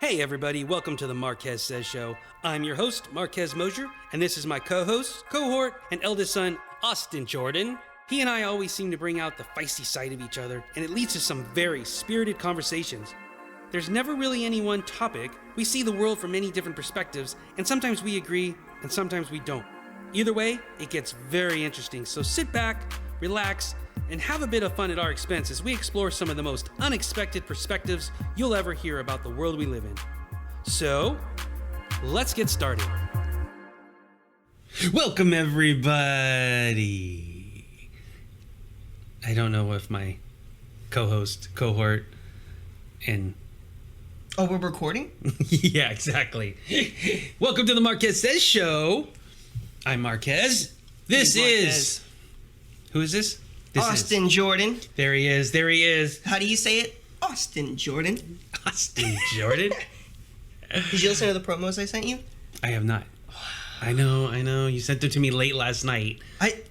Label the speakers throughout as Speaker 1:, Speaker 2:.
Speaker 1: Hey everybody, welcome to the Marquez Says Show. I'm your host, Marquez Mosher, and this is my co-host, cohort, and eldest son, Austin Jordan. He and I always seem to bring out the feisty side of each other, and it leads to some very spirited conversations. There's never really any one topic. We see the world from many different perspectives, and sometimes we agree, and sometimes we don't. Either way, it gets very interesting, so sit back, relax, and have a bit of fun at our expense as we explore some of the most unexpected perspectives you'll ever hear about the world we live in. So, let's get started. Welcome, everybody. I don't know if my co-host, cohort, and...
Speaker 2: Oh, we're recording?
Speaker 1: Yeah, exactly. Welcome to the Marquez Says Show. I'm Marquez. This is... Who is this?
Speaker 2: Austin Jordan.
Speaker 1: There he is. There he is.
Speaker 2: How do you say it? Austin Jordan.
Speaker 1: Austin Jordan.
Speaker 2: Did you listen to the promos I sent you?
Speaker 1: I have not. I know. You sent it to me late last night.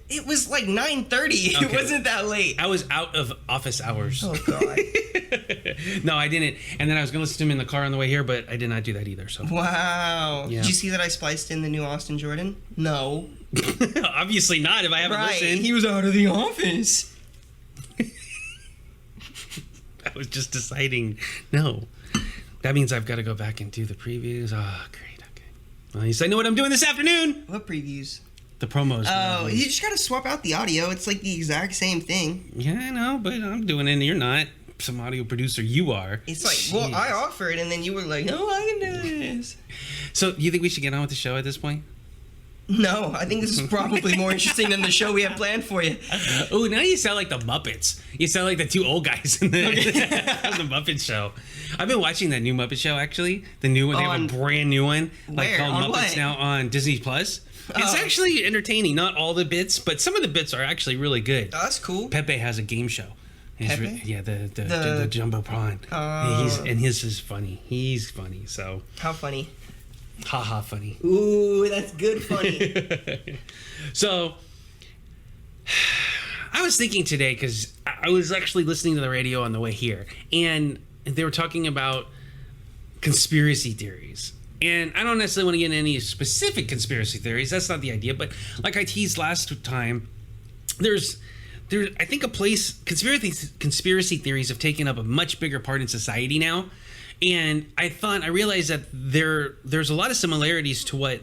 Speaker 2: It was like 9:30. Okay. It wasn't that late.
Speaker 1: I was out of office hours.
Speaker 2: Oh, God.
Speaker 1: No, I didn't. And then I was going to listen to him in the car on the way here, but I did not do that either. So.
Speaker 2: Wow.
Speaker 1: Yeah.
Speaker 2: Did you see that I spliced in the new Austin Jordan? No.
Speaker 1: Obviously not if I haven't listened.
Speaker 2: He was out of the office.
Speaker 1: I was just deciding, no. That means I've got to go back and do the previews. Oh, great. Okay. Well, at least I know what I'm doing this afternoon.
Speaker 2: What previews?
Speaker 1: The promos.
Speaker 2: Oh, you just got to swap out the audio. It's like the exact same thing.
Speaker 1: Yeah, I know, but I'm doing it and you're not. Some audio producer you are.
Speaker 2: It's like, jeez. Well, I offered and then you were like, no, I can do this.
Speaker 1: So, you think we should get on with the show at this point?
Speaker 2: No, I think this is probably more interesting than the show we have planned for you.
Speaker 1: Oh, now you sound like the Muppets. You sound like the two old guys in the, the Muppet Show. I've been watching that new Muppet Show, actually. The new one. They have a brand new one. Like called
Speaker 2: on
Speaker 1: Muppets
Speaker 2: what?
Speaker 1: now on Disney Plus. It's actually entertaining. Not all the bits, but some of the bits are actually really good.
Speaker 2: Oh, that's cool.
Speaker 1: Pepe has a game show.
Speaker 2: Pepe?
Speaker 1: Yeah, the jumbo prawn. His is funny. He's funny. So
Speaker 2: how funny?
Speaker 1: Ha funny.
Speaker 2: Ooh, that's good funny.
Speaker 1: So I was thinking today, because I was actually listening to the radio on the way here, and they were talking about conspiracy theories. And I don't necessarily want to get into any specific conspiracy theories. That's not the idea. But like I teased last time, there's I think conspiracy theories have taken up a much bigger part in society now. And I realized that there's a lot of similarities to what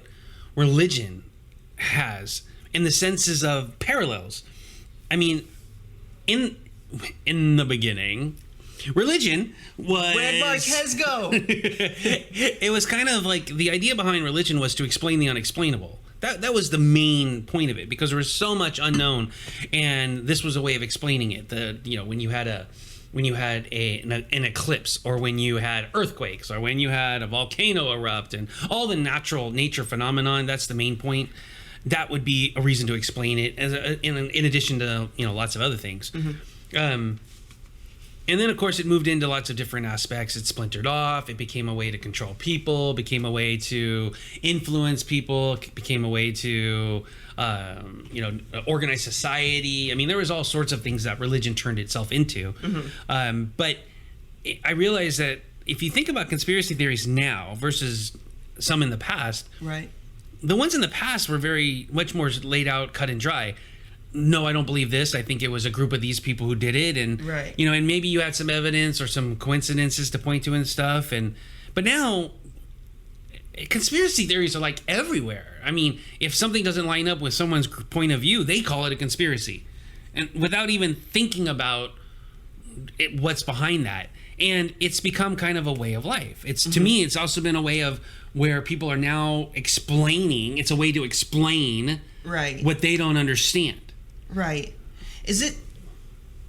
Speaker 1: religion has in the senses of parallels. I mean, in the beginning, religion was...
Speaker 2: Where'd Marquez go?
Speaker 1: It was kind of like the idea behind religion was to explain the unexplainable. That was the main point of it, because there was so much unknown, and this was a way of explaining it. When you had an eclipse, or when you had earthquakes, or when you had a volcano erupt, and all the nature phenomenon, that's the main point. That would be a reason to explain it, in addition to lots of other things. Mm-hmm. And then, of course, it moved into lots of different aspects. It splintered off. It became a way to control people, became a way to influence people, became a way to, organize society. I mean, there was all sorts of things that religion turned itself into. Mm-hmm. But I realized that if you think about conspiracy theories now versus some in the past,
Speaker 2: right,
Speaker 1: the ones in the past were very much more laid out, cut and dry. No, I don't believe this. I think it was a group of these people who did it, and
Speaker 2: right.
Speaker 1: And maybe you had some evidence or some coincidences to point to and stuff. But now, conspiracy theories are like everywhere. I mean, if something doesn't line up with someone's point of view, they call it a conspiracy, and without even thinking about what's behind that. And it's become kind of a way of life. To me, it's also been a way of where people are now explaining. It's a way to explain what they don't understand.
Speaker 2: Right. Is it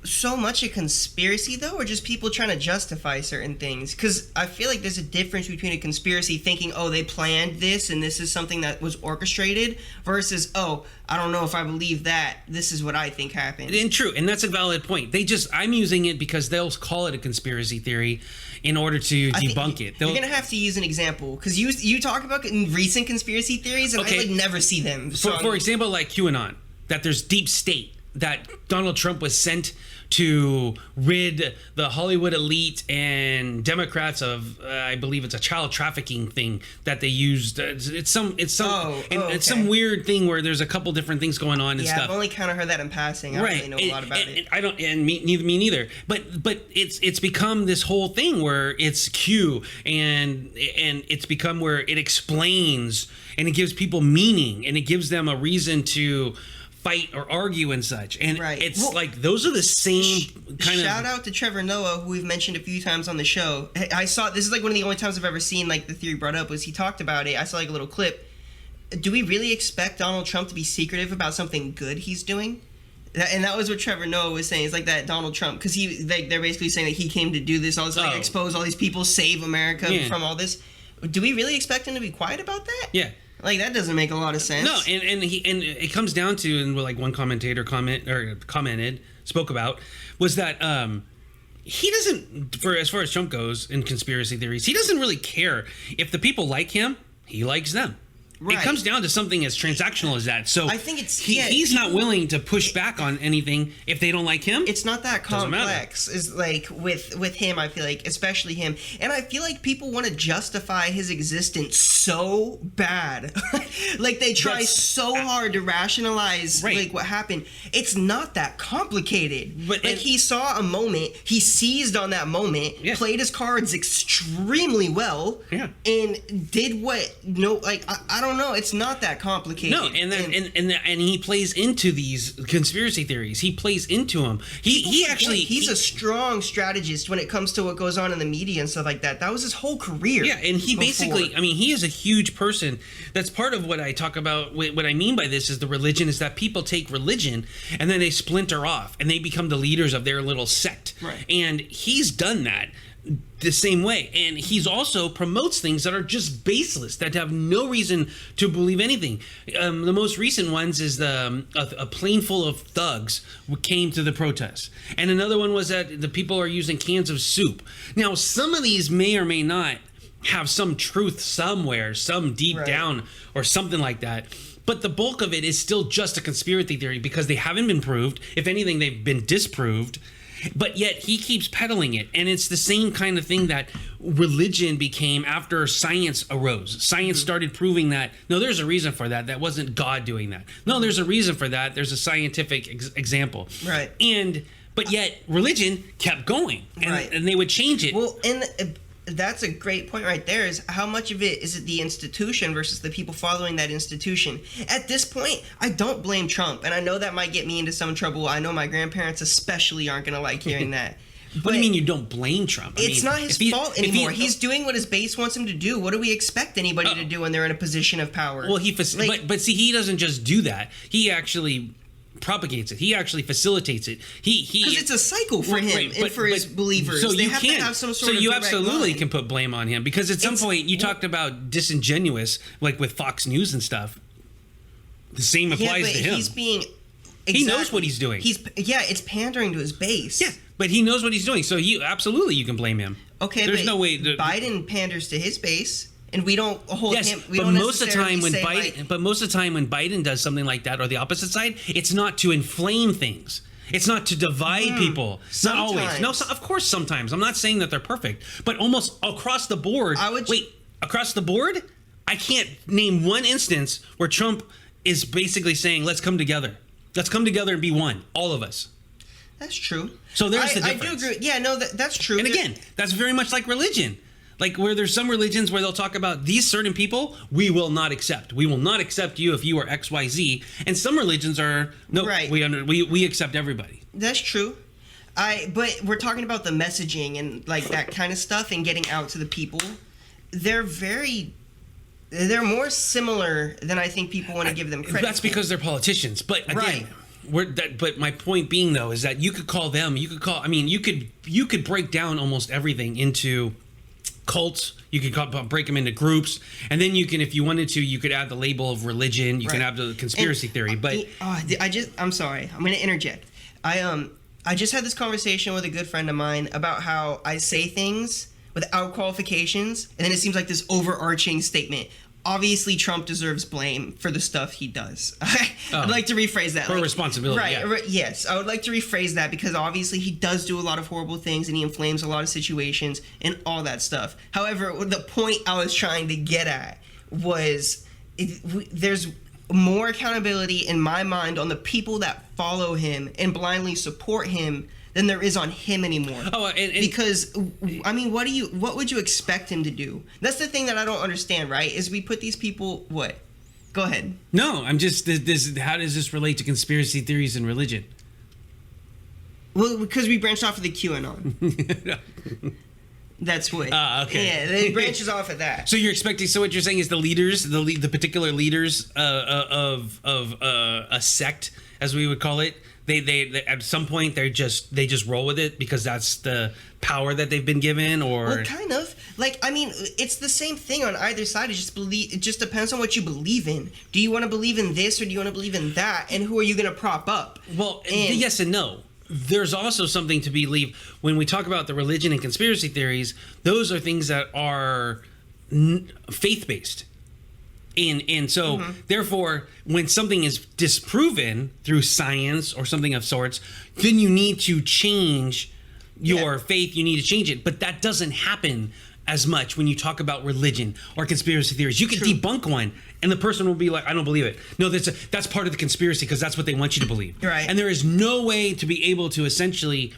Speaker 2: so much a conspiracy, though, or just people trying to justify certain things? Because I feel like there's a difference between a conspiracy thinking, oh, they planned this and this is something that was orchestrated, versus, oh, I don't know if I believe that. This is what I think happened.
Speaker 1: And true, and that's a valid point. I'm using it because they'll call it a conspiracy theory in order to debunk it.
Speaker 2: You're going to have to use an example, because you talk about recent conspiracy theories, and I never see them.
Speaker 1: So for example, like QAnon, that there's deep state, that Donald Trump was sent to rid the Hollywood elite and Democrats of, I believe it's a child trafficking thing that they used. It's some some weird thing where there's a couple different things going on and stuff.
Speaker 2: I've only kind of heard that in passing. I don't really know a lot about it.
Speaker 1: I don't, and me neither. But it's become this whole thing where it's Q, and it's become where it explains and it gives people meaning and it gives them a reason to fight or argue and such. And it's like those are the same kind of.
Speaker 2: Shout out to Trevor Noah, who we've mentioned a few times on the show. I saw this is like one of the only times I've ever seen like the theory brought up was he talked about it. I saw like a little clip. Do we really expect Donald Trump to be secretive about something good he's doing? And that was what Trevor Noah was saying. It's like that Donald Trump, because they're basically saying that he came to do this, all this, expose all these people, save America from all this. Do we really expect him to be quiet about that?
Speaker 1: Yeah.
Speaker 2: Like, that doesn't make a lot of sense.
Speaker 1: No, and it comes down to, and like one commentator spoke about, was that he doesn't, as far as Trump goes in conspiracy theories, he doesn't really care if the people like him, he likes them. Right. It comes down to something as transactional as that. So
Speaker 2: I think it's
Speaker 1: he's not willing to push back on anything if they don't like him.
Speaker 2: It's not that complex. Is like with him, I feel like, especially him, and I feel like people want to justify his existence so bad. Like they try so hard to rationalize like what happened. It's not that complicated. But like he saw a moment, he seized on that moment, played his cards extremely well, and did what I don't know. It's not that complicated.
Speaker 1: No, and he plays into these conspiracy theories. He plays into them. He's
Speaker 2: a strong strategist when it comes to what goes on in the media and stuff like that. That was his whole career.
Speaker 1: Yeah, and he basically, I mean, he is a huge person. That's part of what I talk about. What I mean by this is the religion is that people take religion and then they splinter off and they become the leaders of their little sect. Right. And he's done that the same way, and he's also promotes things that are just baseless, that have no reason to believe anything. The most recent ones is a plane full of thugs came to the protest, and another one was that the people are using cans of soup. Now, some of these may or may not have some truth somewhere, some deep down or something like that. But the bulk of it is still just a conspiracy theory because they haven't been proved. If anything, they've been disproved. But yet he keeps peddling it. And it's the same kind of thing that religion became after science arose. Science started proving that, no, there's a reason for that. That wasn't God doing that. No, there's a reason for that. There's a scientific example.
Speaker 2: Right.
Speaker 1: But yet religion kept going. And they would change it.
Speaker 2: Well, and that's a great point right there, is how much of it is it the institution versus the people following that institution. At this point, I don't blame Trump, and I know that might get me into some trouble. I know my grandparents especially aren't going to like hearing that.
Speaker 1: What do you mean you don't blame Trump?
Speaker 2: It's not his fault anymore. He's doing what his base wants him to do. What do we expect anybody to do when they're in a position of power?
Speaker 1: Well, but see, he doesn't just do that. He actually propagates it. He actually facilitates it. Because
Speaker 2: it's a cycle for him and for his believers.
Speaker 1: So
Speaker 2: they have to have some sort of
Speaker 1: you absolutely can put blame on him, because at some point you talked about disingenuous, like with Fox News and stuff. The same applies to him.
Speaker 2: He's being.
Speaker 1: He knows what he's doing.
Speaker 2: It's pandering to his base.
Speaker 1: Yeah, but he knows what he's doing, so you can blame him.
Speaker 2: Okay, there's no way. Biden panders to his base. And we don't hold him.
Speaker 1: But most of the time when Biden does something like that, or the opposite side, it's not to inflame things. It's not to divide people.
Speaker 2: Sometimes.
Speaker 1: Not always. No, of course sometimes. I'm not saying that they're perfect, but almost across the board. Across the board, I can't name one instance where Trump is basically saying, "Let's come together. Let's come together and be one, all of us."
Speaker 2: That's true.
Speaker 1: So there's the difference.
Speaker 2: I do agree. Yeah, no, that's true.
Speaker 1: And again, that's very much like religion. Like where there's some religions where they'll talk about these certain people we will not accept. We will not accept you if you are XYZ. And some religions are we accept everybody.
Speaker 2: That's true. But we're talking about the messaging and like that kind of stuff and getting out to the people. They're more similar than I think people want to give them credit.
Speaker 1: That's because they're politicians. But again, but my point being though is that you could break down almost everything into cults. You could break them into groups, and then you can, if you wanted to, you could add the label of religion. You can add the conspiracy theory. But
Speaker 2: I'm sorry, I'm going to interject. I just had this conversation with a good friend of mine about how I say things without qualifications, and then it seems like this overarching statement. obviously Trump deserves blame for the stuff he does. I'd like to rephrase that.
Speaker 1: For responsibility,
Speaker 2: right, yes. I would like to rephrase that because obviously he does do a lot of horrible things and he inflames a lot of situations and all that stuff. However, the point I was trying to get at was there's more accountability in my mind on the people that follow him and blindly support him than there is on him anymore. Because I mean, what would you expect him to do? That's the thing that I don't understand, right? Is we put these people what? Go ahead.
Speaker 1: No, I'm just this. How does this relate to conspiracy theories and religion?
Speaker 2: Well, because we branched off of the QAnon. That's what.
Speaker 1: Okay.
Speaker 2: Yeah, it branches off of that.
Speaker 1: So you're expecting. So what you're saying is the leaders, the particular leaders of a sect, as we would call it. They at some point they just roll with it because that's the power that they've been given, or
Speaker 2: well, kind of like, I mean, it's the same thing on either side. It just depends on what you believe in. Do you want to believe in this or do you want to believe in that? And who are you going to prop up?
Speaker 1: Well, yes and no. There's also something to believe when we talk about the religion and conspiracy theories. Those are things that are faith-based. And so, therefore, when something is disproven through science or something of sorts, then you need to change your faith. You need to change it. But that doesn't happen as much when you talk about religion or conspiracy theories. You can debunk one, and the person will be like, I don't believe it. No, that's part of the conspiracy because that's what they want you to believe.
Speaker 2: Right.
Speaker 1: And there is no way to be able to essentially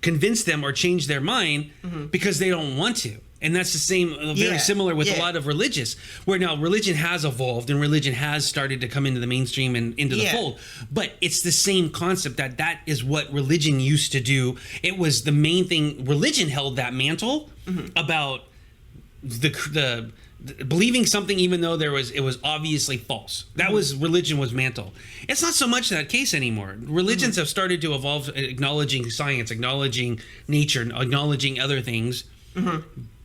Speaker 1: convince them or change their mind because they don't want to. And that's the same, very similar with a lot of religious, where now religion has evolved and religion has started to come into the mainstream and into the fold. But it's the same concept that is what religion used to do. It was the main thing. Religion held that mantle about the believing something even though it was obviously false. That was religion was mantle. It's not so much that case anymore. Religions have started to evolve, acknowledging science, acknowledging nature, acknowledging other things.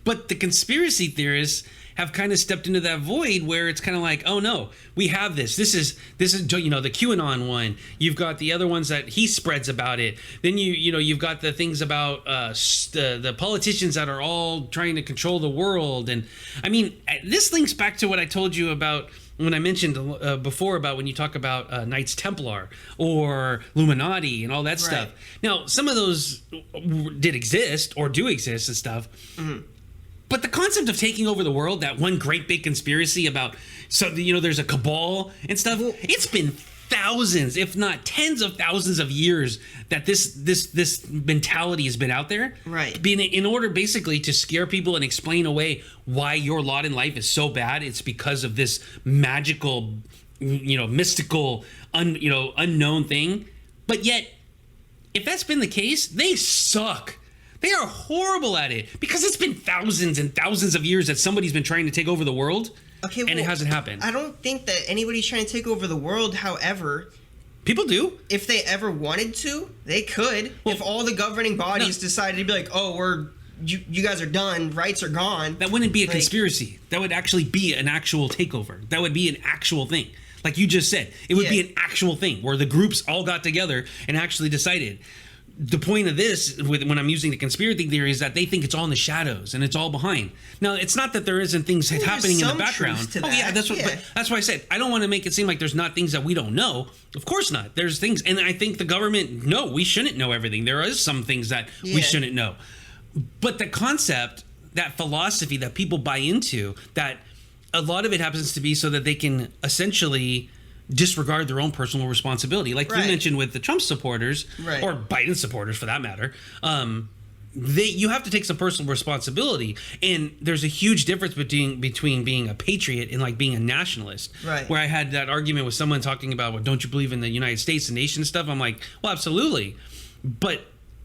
Speaker 1: But the conspiracy theorists have kind of stepped into that void where it's kind of like, oh no, we have this. This is the QAnon one. You've got the other ones that he spreads about it. Then you've got the things about the politicians that are all trying to control the world. And I mean, this links back to what I told you about when I mentioned before about when you talk about Knights Templar or Illuminati and all that stuff. Now, some of those did exist or do exist and stuff. But the concept of taking over the world, that one great big conspiracy about, there's a cabal and stuff. It's been thousands, if not tens of thousands of years that this mentality has been out there.
Speaker 2: Right.
Speaker 1: In order basically to scare people and explain away why your lot in life is so bad. It's because of this magical, mystical, unknown thing. But yet, if that's been the case, they suck. They are horrible at it because it's been thousands and thousands of years that somebody's been trying to take over the world, and it hasn't happened.
Speaker 2: I don't think that anybody's trying to take over the world. However,
Speaker 1: people do.
Speaker 2: If they ever wanted to, they could. Well, if all the governing bodies decided to be like, "Oh, you guys are done. Rights are gone."
Speaker 1: That wouldn't be a conspiracy. That would actually be an actual takeover. That would be an actual thing. Like you just said, it would be an actual thing where the groups all got together and actually decided. The point of this, when I'm using the conspiracy theory, is that they think it's all in the shadows and it's all behind. Now, it's not that there isn't things happening in the background. That's why I said I don't want to make it seem like there's not things that we don't know. Of course not. There's things, and I think the government, we shouldn't know everything. There is some things that we shouldn't know. But the concept, that philosophy that people buy into, that a lot of it happens to be so that they can essentially disregard their own personal responsibility, like you mentioned with the Trump supporters or Biden supporters for that matter. You have to take some personal responsibility, and there's a huge difference between being a patriot and like being a nationalist. Where I had that argument with someone talking about, well, don't you believe in the United States and nation stuff? I'm like, well, absolutely, but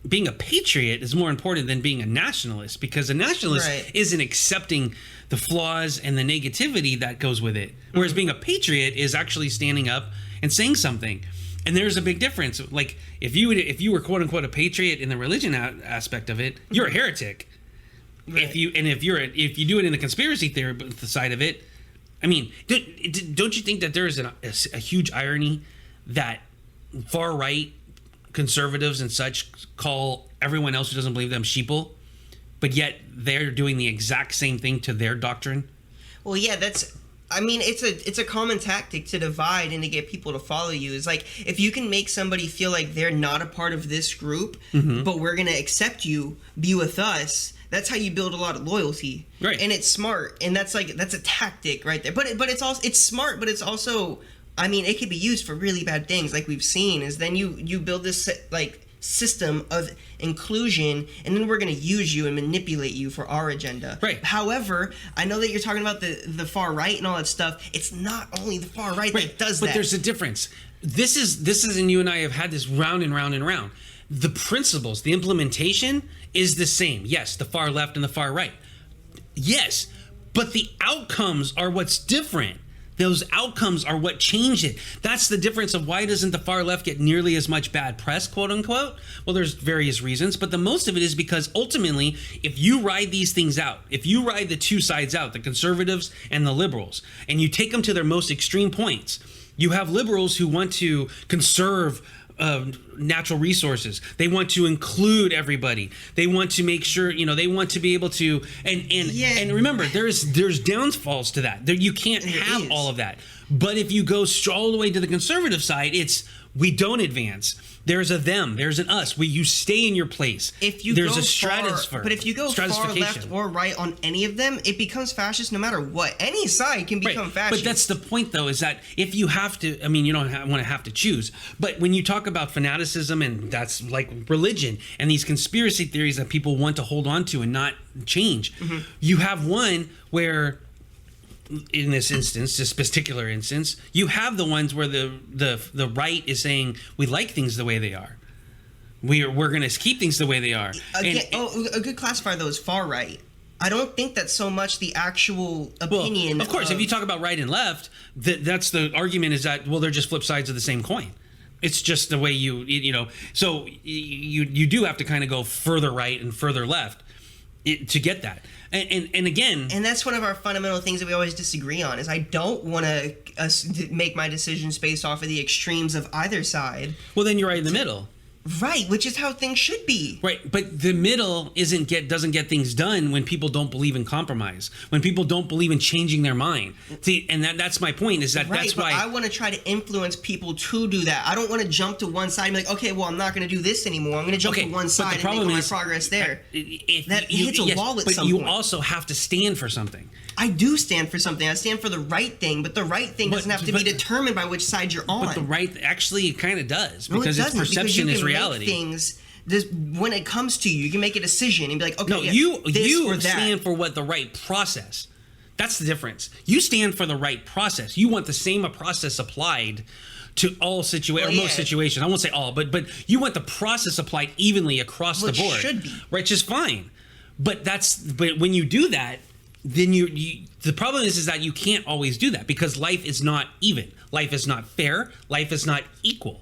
Speaker 1: being a patriot is more important than being a nationalist, because a nationalist isn't accepting the flaws and the negativity that goes with it. Whereas being a patriot is actually standing up and saying something. And there's a big difference. Like if you were quote unquote a patriot in the religion aspect of it, you're a heretic. If you do it in the conspiracy theory side of it, I mean, don't you think that there is a huge irony that far right conservatives and such call everyone else who doesn't believe them sheeple, but yet they're doing the exact same thing to their doctrine?
Speaker 2: Well, yeah, I mean, it's a common tactic to divide and to get people to follow you. It's like, if you can make somebody feel like they're not a part of this group, but we're going to accept you, be with us, that's how you build a lot of loyalty.
Speaker 1: Right.
Speaker 2: And it's smart. And that's a tactic right there. But it's smart, but it's also, I mean, it could be used for really bad things, like we've seen, is then you build this, like, system of inclusion, and then we're going to use you and manipulate you for our agenda.
Speaker 1: Right.
Speaker 2: However, I know that you're talking about the far right and all that stuff. It's not only the far right that does that.
Speaker 1: But there's a difference. This is, and you and I have had this round and round and round. The principles, the implementation is the same. Yes, the far left and the far right. Yes, but the outcomes are what's different. Those outcomes are what change it. That's the difference of why doesn't the far left get nearly as much bad press, quote unquote? Well, there's various reasons, but the most of it is because ultimately, if you ride these things out, if you ride the two sides out, the conservatives and the liberals, and you take them to their most extreme points, you have liberals who want to conserve natural resources. They want to include everybody. They want to make sure, they want to be able to, and remember, there's downfalls to that. You can't have all of that. But if you go all the way to the conservative side, it's we don't advance. There's a them. There's an us. You stay in your place. There's a stratosphere.
Speaker 2: But if you go far left or right on any of them, it becomes fascist no matter what. Any side can become fascist.
Speaker 1: But that's the point, though, is that if you have to, you don't want to have to choose. But when you talk about fanaticism, and that's like religion and these conspiracy theories that people want to hold on to and not change, you have one where, in this instance, this particular instance, you have the ones where the right is saying we like things the way they are. We're going to keep things the way they are.
Speaker 2: Again, a good classifier though is far right. I don't think that's so much the actual opinion.
Speaker 1: Well, of course, if you talk about right and left, that's the argument is that they're just flip sides of the same coin. It's just the way so you do have to kind of go further right and further left to get that. And again,
Speaker 2: and that's one of our fundamental things that we always disagree on, is I don't want to make my decisions based off of the extremes of either side.
Speaker 1: Well, then you're right in the middle.
Speaker 2: Right, which is how things should be.
Speaker 1: Right, but the middle doesn't get things done when people don't believe in compromise, when people don't believe in changing their mind. See, and that's my point, is that that's why
Speaker 2: I want to try to influence people to do that. I don't want to jump to one side and be like, okay, well, I'm not going to do this anymore. I'm going to jump to one side and make my progress there. That hits a wall at some point.
Speaker 1: But you also have to stand for something.
Speaker 2: I do stand for something. I stand for the right thing, but the right thing doesn't have to be determined by which side you're on.
Speaker 1: But the right, actually, it kind of does, because its perception is reality.
Speaker 2: Things, when it comes to you, you can make a decision and be like, okay,
Speaker 1: no, you stand for what the right process. That's the difference. You stand for the right process. You want the same process applied to all situations, most situations. I won't say all, but you want the process applied evenly across the board. It
Speaker 2: should be.
Speaker 1: Right, just fine. But when you do that, then the problem is that you can't always do that, because life is not even. Life is not fair. Life is not equal.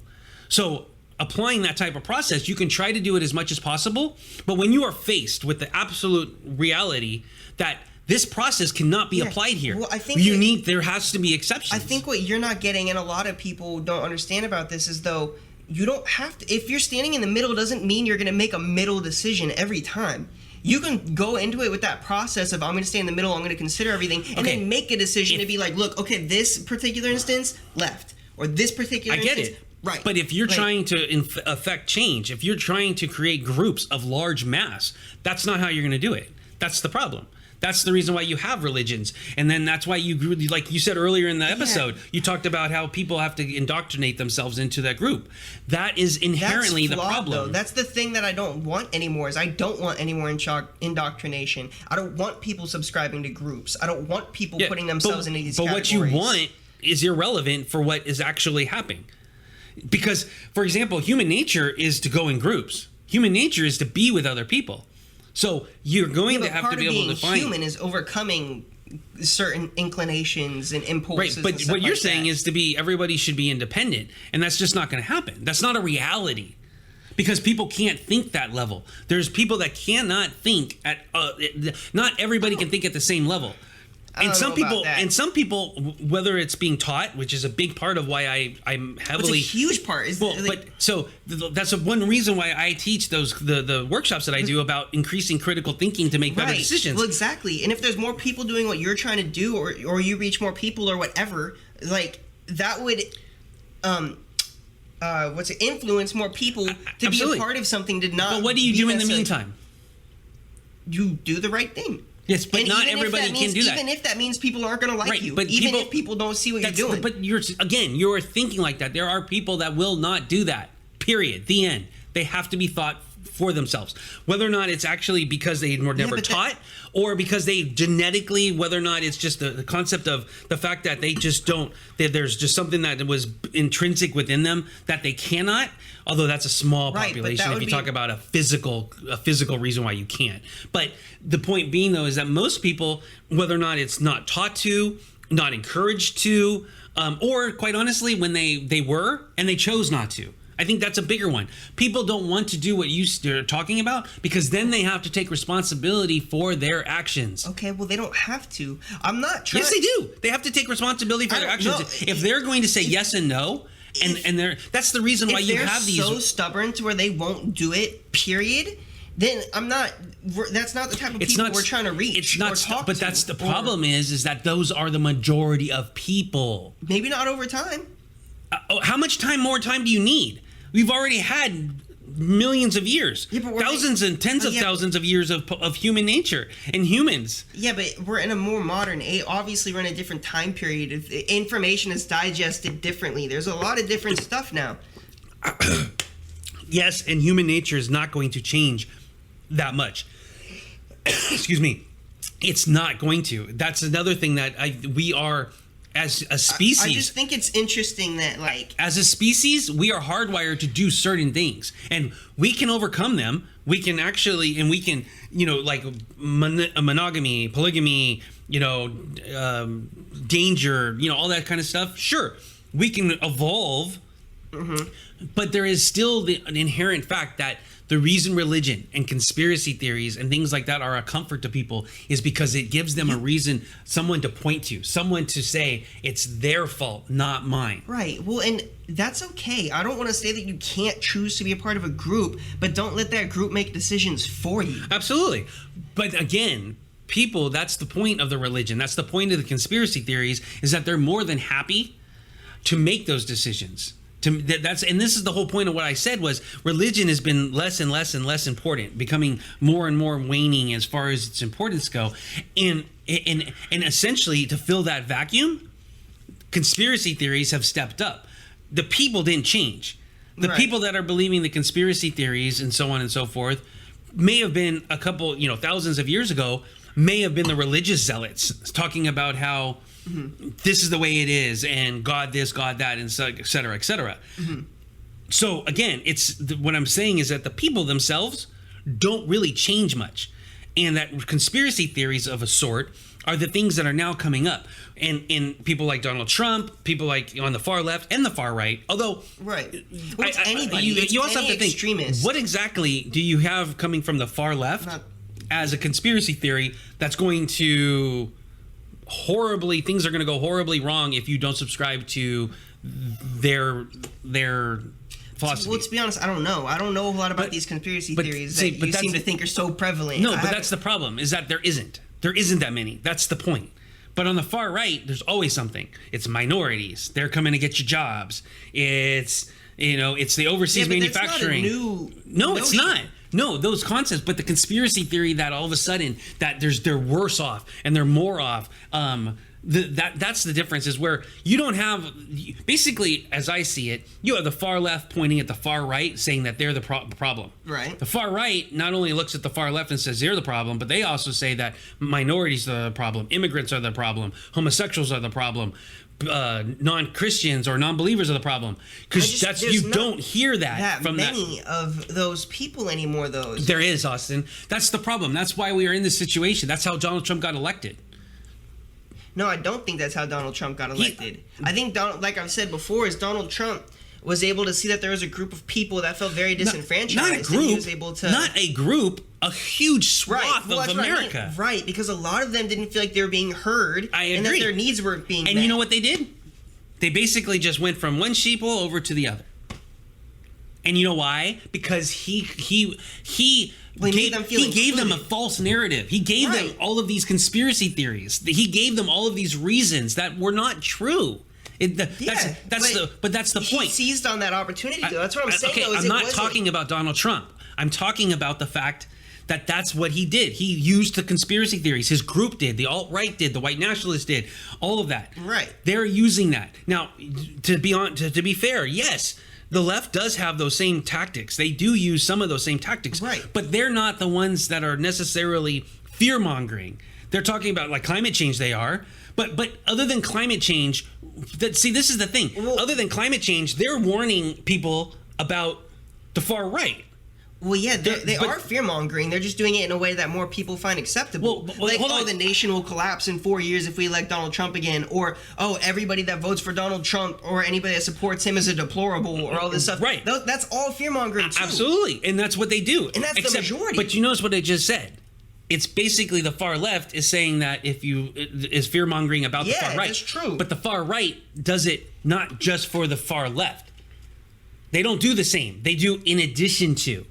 Speaker 1: So applying that type of process, you can try to do it as much as possible. But when you are faced with the absolute reality that this process cannot be applied here,
Speaker 2: well, I think
Speaker 1: there has to be exceptions.
Speaker 2: I think what you're not getting, and a lot of people don't understand about this, is though you don't have to. If you're standing in the middle, doesn't mean you're going to make a middle decision every time. You can go into it with that process of, I'm going to stay in the middle, I'm going to consider everything, and then make a decision to be like, look, okay, this particular instance, left. Or this particular instance,
Speaker 1: I get it.
Speaker 2: Right.
Speaker 1: But if you're trying to affect change, if you're trying to create groups of large mass, that's not how you're going to do it. That's the problem. That's the reason why you have religions. And then that's why you grew, like you said earlier in the episode, you talked about how people have to indoctrinate themselves into that group. That is inherently the problem.
Speaker 2: Though. That's the thing that I don't want anymore, is I don't want any more indoctrination. I don't want people subscribing to groups. I don't want people putting themselves into these categories.
Speaker 1: But what you want is irrelevant for what is actually happening. Because, for example, human nature is to go in groups. Human nature is to be with other people. So you're going to have to be able to find.
Speaker 2: Human is overcoming certain inclinations and impulses.
Speaker 1: Right, but what you're saying is everybody should be independent, and that's just not going to happen. That's not a reality, because people can't think that level. There's people that cannot think at. Not everybody can think at the same level. And some
Speaker 2: know about
Speaker 1: people,
Speaker 2: that.
Speaker 1: and some people, whether it's being taught, which is a big part of why I'm heavily
Speaker 2: It's a huge part.
Speaker 1: That's one reason why I teach the workshops that I do about increasing critical thinking to make better decisions.
Speaker 2: Well, exactly. And if there's more people doing what you're trying to do, or you reach more people or whatever, like that would influence more people to
Speaker 1: Absolutely.
Speaker 2: be a part of something, to not.
Speaker 1: But what do you do in the
Speaker 2: necessarily-
Speaker 1: meantime?
Speaker 2: You do the right thing.
Speaker 1: Yes, but
Speaker 2: And
Speaker 1: not
Speaker 2: even if
Speaker 1: everybody
Speaker 2: that
Speaker 1: can
Speaker 2: means,
Speaker 1: do that.
Speaker 2: Even if that means people aren't going to like
Speaker 1: Right,
Speaker 2: you,
Speaker 1: but
Speaker 2: even
Speaker 1: people-
Speaker 2: if people don't see what you're
Speaker 1: That's-
Speaker 2: doing.
Speaker 1: But you're thinking like that. There are people that will not do that. Period. The end. They have to be thought for themselves. Whether or not it's actually because they were never
Speaker 2: but
Speaker 1: taught, or because they genetically, whether or not it's just the concept of the fact that they just don't, there's just something that was intrinsic within them that they cannot. Although that's a small
Speaker 2: Right, but
Speaker 1: population
Speaker 2: that
Speaker 1: if
Speaker 2: would
Speaker 1: you
Speaker 2: be-
Speaker 1: talk about a physical reason why you can't. But the point being, though, is that most people, whether or not it's not taught to, not encouraged to, or quite honestly, when they were and they chose not to. I think that's a bigger one. People don't want to do what you're talking about because then they have to take responsibility for their actions.
Speaker 2: Okay, well, they don't have to. I'm not trying.
Speaker 1: Yes, they do. They have to take responsibility for
Speaker 2: I
Speaker 1: their
Speaker 2: don't
Speaker 1: actions.
Speaker 2: know.
Speaker 1: If they're going to say yes and no, that's the reason why
Speaker 2: If
Speaker 1: you
Speaker 2: they're
Speaker 1: have these.
Speaker 2: so stubborn to where they won't do it, period, then I'm not. That's not the type of people we're trying to reach.
Speaker 1: It's not.
Speaker 2: or talk
Speaker 1: But
Speaker 2: to,
Speaker 1: that's the
Speaker 2: or
Speaker 1: problem is that those are the majority of people.
Speaker 2: Maybe not over time.
Speaker 1: How much more time do you need? We've already had millions of years,
Speaker 2: Yeah, but
Speaker 1: thousands and tens of thousands of years of human nature and humans.
Speaker 2: Yeah, but we're in a more modern age. Obviously, we're in a different time period. If information is digested differently. There's a lot of different stuff now.
Speaker 1: Yes, and human nature is not going to change that much. Excuse me. It's not going to. That's another thing that we are, as a species.
Speaker 2: I just think it's interesting that, like,
Speaker 1: as a species, we are hardwired to do certain things, and we can overcome them. We can actually, and we can, like monogamy, polygamy, danger, all that kind of stuff. Sure, we can evolve, but there is still an inherent fact that the reason religion and conspiracy theories and things like that are a comfort to people is because it gives them a reason, someone to point to, someone to say it's their fault, not mine.
Speaker 2: right. Well, and that's okay. I don't want to say that you can't choose to be a part of a group, but don't let that group make decisions for you.
Speaker 1: Absolutely. But again, people, that's the point of the religion. That's the point of the conspiracy theories, is that they're more than happy to make those decisions. And this is the whole point of what I said was religion has been less and less and less important, becoming more and more waning as far as its importance go. And essentially to fill that vacuum, conspiracy theories have stepped up. The people didn't change. The
Speaker 2: Right.
Speaker 1: people that are believing the conspiracy theories and so on and so forth may have been a couple, thousands of years ago, may have been the religious zealots talking about how this is the way it is and God this, God that, and so, et cetera, et cetera. So again, what I'm saying is that the people themselves don't really change much. And that conspiracy theories of a sort are the things that are now coming up. And people like Donald Trump, people like on the far left and the far right, although
Speaker 2: Right. Well, it's anybody. It's
Speaker 1: you also
Speaker 2: any
Speaker 1: have to think,
Speaker 2: extremist.
Speaker 1: what exactly do you have coming from the far left as a conspiracy theory that's going to things are going to go horribly wrong if you don't subscribe to their philosophy?
Speaker 2: Well, to be honest, I don't know. I don't know a lot about these conspiracy theories that you seem to think are so prevalent.
Speaker 1: No, but that's the problem, is that there isn't that many. That's the point. But on the far right, there's always something. It's minorities. They're coming to get your jobs. It's it's the overseas manufacturing. No, it's not. No, those concepts, but the conspiracy theory that all of a sudden that they're worse off and they're more off. That's the difference, is where you don't have, basically, as I see it, you have the far left pointing at the far right saying that they're the problem.
Speaker 2: Right.
Speaker 1: The far right not only looks at the far left and says they're the problem, but they also say that minorities are the problem, immigrants are the problem, homosexuals are the problem, non-Christians or non-believers are the problem. Because you don't hear that from
Speaker 2: many of those people anymore, though.
Speaker 1: There is, Austin. That's the problem. That's why we are in this situation. That's how Donald Trump got elected.
Speaker 2: No, I don't think that's how Donald Trump got elected. I think, like I've said before, is Donald Trump was able to see that there was a group of people that felt very disenfranchised.
Speaker 1: Not a group.
Speaker 2: And he was able to...
Speaker 1: Not a group. a huge swath
Speaker 2: Well,
Speaker 1: of
Speaker 2: that's what I mean.
Speaker 1: America.
Speaker 2: Right, because a lot of them didn't feel like they were being heard.
Speaker 1: I agree.
Speaker 2: And that their needs weren't being met.
Speaker 1: And you know what they did? They basically just went from one sheeple over to the other. And you know why? Because he
Speaker 2: made them feel
Speaker 1: gave them a
Speaker 2: included.
Speaker 1: false narrative. He gave them
Speaker 2: Right.
Speaker 1: all of these conspiracy theories. He gave them all of these reasons that were not true. That's the
Speaker 2: He
Speaker 1: point.
Speaker 2: seized on that opportunity, though. That's what I'm saying.
Speaker 1: Okay,
Speaker 2: though, is
Speaker 1: I'm
Speaker 2: it
Speaker 1: not
Speaker 2: wasn't-
Speaker 1: talking about Donald Trump. I'm talking about the fact that that's what he did. He used the conspiracy theories. His group did. The alt-right did. The white nationalists did. All of that.
Speaker 2: Right.
Speaker 1: They're using that. Now, to be fair, yes, the left does have those same tactics. They do use some of those same tactics.
Speaker 2: Right.
Speaker 1: But they're not the ones that are necessarily fear-mongering. They're talking about like climate change. They are. But other than climate change, this is the thing.
Speaker 2: Well,
Speaker 1: other than climate change, they're warning people about the far right.
Speaker 2: Well, yeah, they
Speaker 1: but-
Speaker 2: are fear mongering. They're just doing it in a way that more people find acceptable.
Speaker 1: Well,
Speaker 2: like,
Speaker 1: hold on.
Speaker 2: the nation will collapse in 4 years if we elect Donald Trump again, or everybody that votes for Donald Trump or anybody that supports him is a deplorable, or all this stuff.
Speaker 1: Right.
Speaker 2: That's all fear mongering too.
Speaker 1: Absolutely, and that's what they do.
Speaker 2: And that's the majority.
Speaker 1: But you notice what I just said. It's basically the far left is saying that is fear mongering about the far right.
Speaker 2: that's true.
Speaker 1: But the far right does it not just for the far left. They don't do the same. They do in addition to.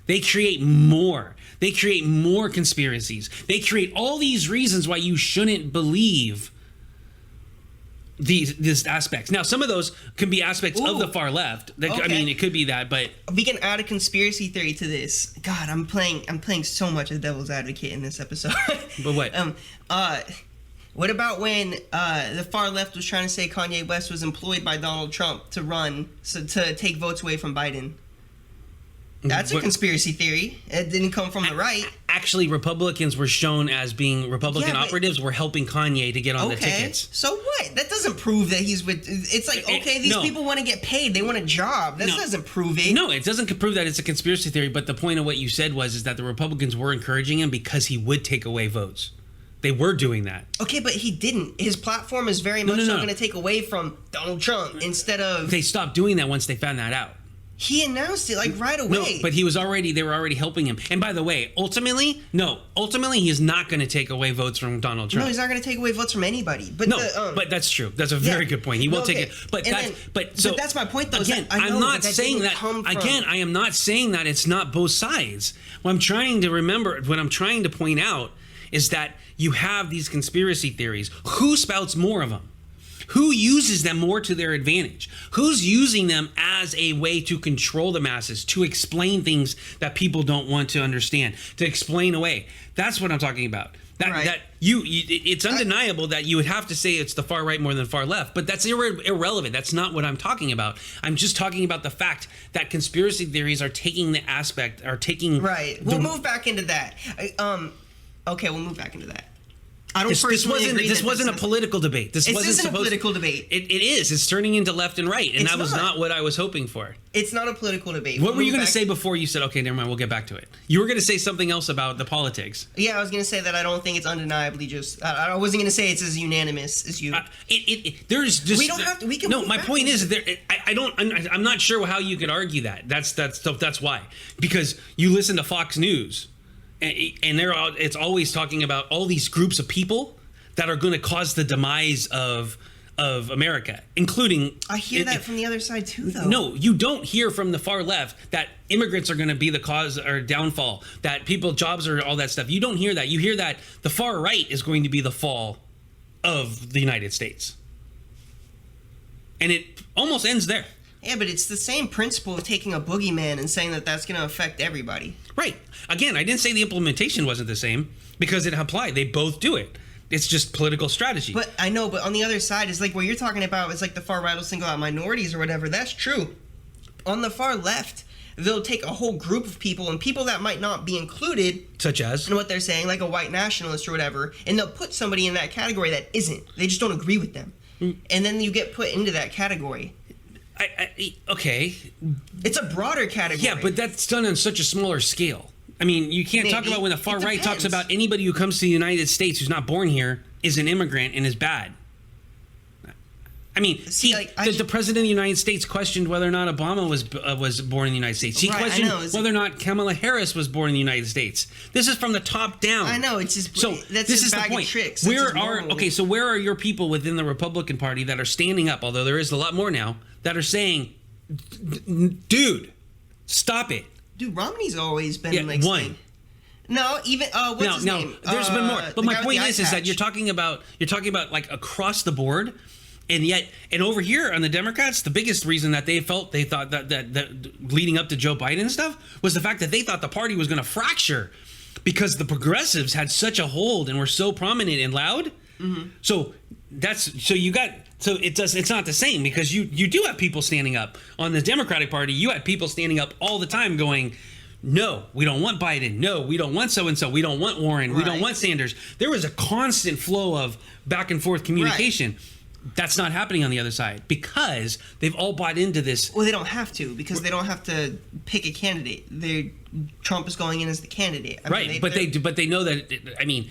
Speaker 1: They create more. They create more conspiracies. They create all these reasons why you shouldn't believe these aspects. Now, some of those can be aspects of the far left. I
Speaker 2: Okay.
Speaker 1: mean, it could be that, but
Speaker 2: We can add a conspiracy theory to this. God, I'm playing so much of devil's advocate in this episode.
Speaker 1: But what?
Speaker 2: What about when the far left was trying to say Kanye West was employed by Donald Trump to run, to take votes away from Biden? That's a conspiracy theory. It didn't come from the right.
Speaker 1: Actually, Republicans were shown as being Republican
Speaker 2: Yeah, but-
Speaker 1: operatives were helping Kanye to get on the
Speaker 2: Okay,
Speaker 1: tickets.
Speaker 2: so what? That doesn't prove that he's with. It's like, okay, these
Speaker 1: no.
Speaker 2: people want to get paid. They want a job. That
Speaker 1: No.
Speaker 2: doesn't prove it.
Speaker 1: No, it doesn't prove that it's a conspiracy theory, but the point of what you said is that the Republicans were encouraging him because he would take away votes. They were doing that.
Speaker 2: Okay, but he didn't. His platform is very much
Speaker 1: no.
Speaker 2: going to take away from Donald Trump instead of.
Speaker 1: They stopped doing that once they found that out.
Speaker 2: He announced it like right away.
Speaker 1: No, but they were already helping him. And by the way, ultimately he is not going to take away votes from Donald Trump.
Speaker 2: No, he's not going to take away votes from anybody. But
Speaker 1: No, but that's true. That's a very good point. He will take it. But
Speaker 2: that's my point, though. is
Speaker 1: Again,
Speaker 2: that I know
Speaker 1: I'm not
Speaker 2: that
Speaker 1: saying
Speaker 2: didn't
Speaker 1: that.
Speaker 2: come from-
Speaker 1: Again, I am not saying that it's not both sides. What I'm trying to point out is that you have these conspiracy theories. Who spouts more of them? Who uses them more to their advantage? Who's using them as a way to control the masses, to explain things that people don't want to understand, to explain away? That's what I'm talking about. It's undeniable that you would have to say it's the far right more than the far left, but that's irrelevant. That's not what I'm talking about. I'm just talking about the fact that conspiracy theories are taking the aspect, are taking...
Speaker 2: Right. We'll move back into that. Okay, we'll move back into that. I don't
Speaker 1: This
Speaker 2: personally agree
Speaker 1: wasn't
Speaker 2: that
Speaker 1: a political debate. This
Speaker 2: isn't a political debate.
Speaker 1: It is. It's turning into left and right, and
Speaker 2: It's
Speaker 1: that was
Speaker 2: not.
Speaker 1: not what I was hoping for.
Speaker 2: It's not a political debate.
Speaker 1: What
Speaker 2: We'll
Speaker 1: were you
Speaker 2: move
Speaker 1: going to
Speaker 2: back-
Speaker 1: say before you said, okay, never mind, we'll get back to it? You were going to say something else about the politics.
Speaker 2: Yeah, I was going to say that I don't think it's undeniably just... I wasn't going to say it's as unanimous as you...
Speaker 1: There's just...
Speaker 2: We don't have to- we can
Speaker 1: No,
Speaker 2: move
Speaker 1: my
Speaker 2: back.
Speaker 1: point is, I'm not sure how you could argue that. That's why. Because you listen to Fox News, and it's always talking about all these groups of people that are going to cause the demise of America, including...
Speaker 2: I hear that from the other side too, though.
Speaker 1: No, you don't hear from the far left that immigrants are going to be the cause or downfall, that jobs are all that stuff. You don't hear that. You hear that the far right is going to be the fall of the United States. And it almost ends there.
Speaker 2: Yeah, but it's the same principle of taking a boogeyman and saying that that's going to affect everybody.
Speaker 1: Right. Again, I didn't say the implementation wasn't the same because it applied. They both do it. It's just political strategy.
Speaker 2: But I know, but on the other side, is like what you're talking about is like the far right will single out minorities or whatever. That's true. On the far left, they'll take a whole group of people and people that might not be included
Speaker 1: Such as?
Speaker 2: in what they're saying, like a white nationalist or whatever, and they'll put somebody in that category that isn't. They just don't agree with them. And then you get put into that category.
Speaker 1: Okay.
Speaker 2: It's a broader category.
Speaker 1: Yeah, but that's done on such a smaller scale. I mean, you can't talk about when the far right talks about anybody who comes to the United States who's not born here is an immigrant and is bad. I mean,
Speaker 2: See,
Speaker 1: the president of the United States questioned whether or not Obama was born in the United States. He questioned whether or not Kamala Harris was born in the United States. This is from the top down.
Speaker 2: I know, it's just that's
Speaker 1: this
Speaker 2: his
Speaker 1: is the
Speaker 2: bag
Speaker 1: point.
Speaker 2: of tricks.
Speaker 1: So where are your people within the Republican Party that are standing up? Although there is a lot more now that are saying, "Dude, stop it."
Speaker 2: Dude, Romney's always been
Speaker 1: one.
Speaker 2: saying, no, even what's his name?
Speaker 1: There's been more. But my point is that
Speaker 2: patch.
Speaker 1: you're talking about like across the board. And over here on the Democrats, the biggest reason that they thought that leading up to Joe Biden and stuff was the fact that they thought the party was going to fracture because the progressives had such a hold and were so prominent and loud. Mm-hmm. So it's not the same, because you do have people standing up on the Democratic Party. You had people standing up all the time going, no, we don't want Biden. No, we don't want so-and-so. We don't want Warren. Right. We don't want Sanders. There was a constant flow of back and forth communication. Right. That's not happening on the other side because they've all bought into this.
Speaker 2: Well, they don't have to, because they don't have to pick a candidate. Trump is going in as the candidate.
Speaker 1: Right, but they know that. I mean,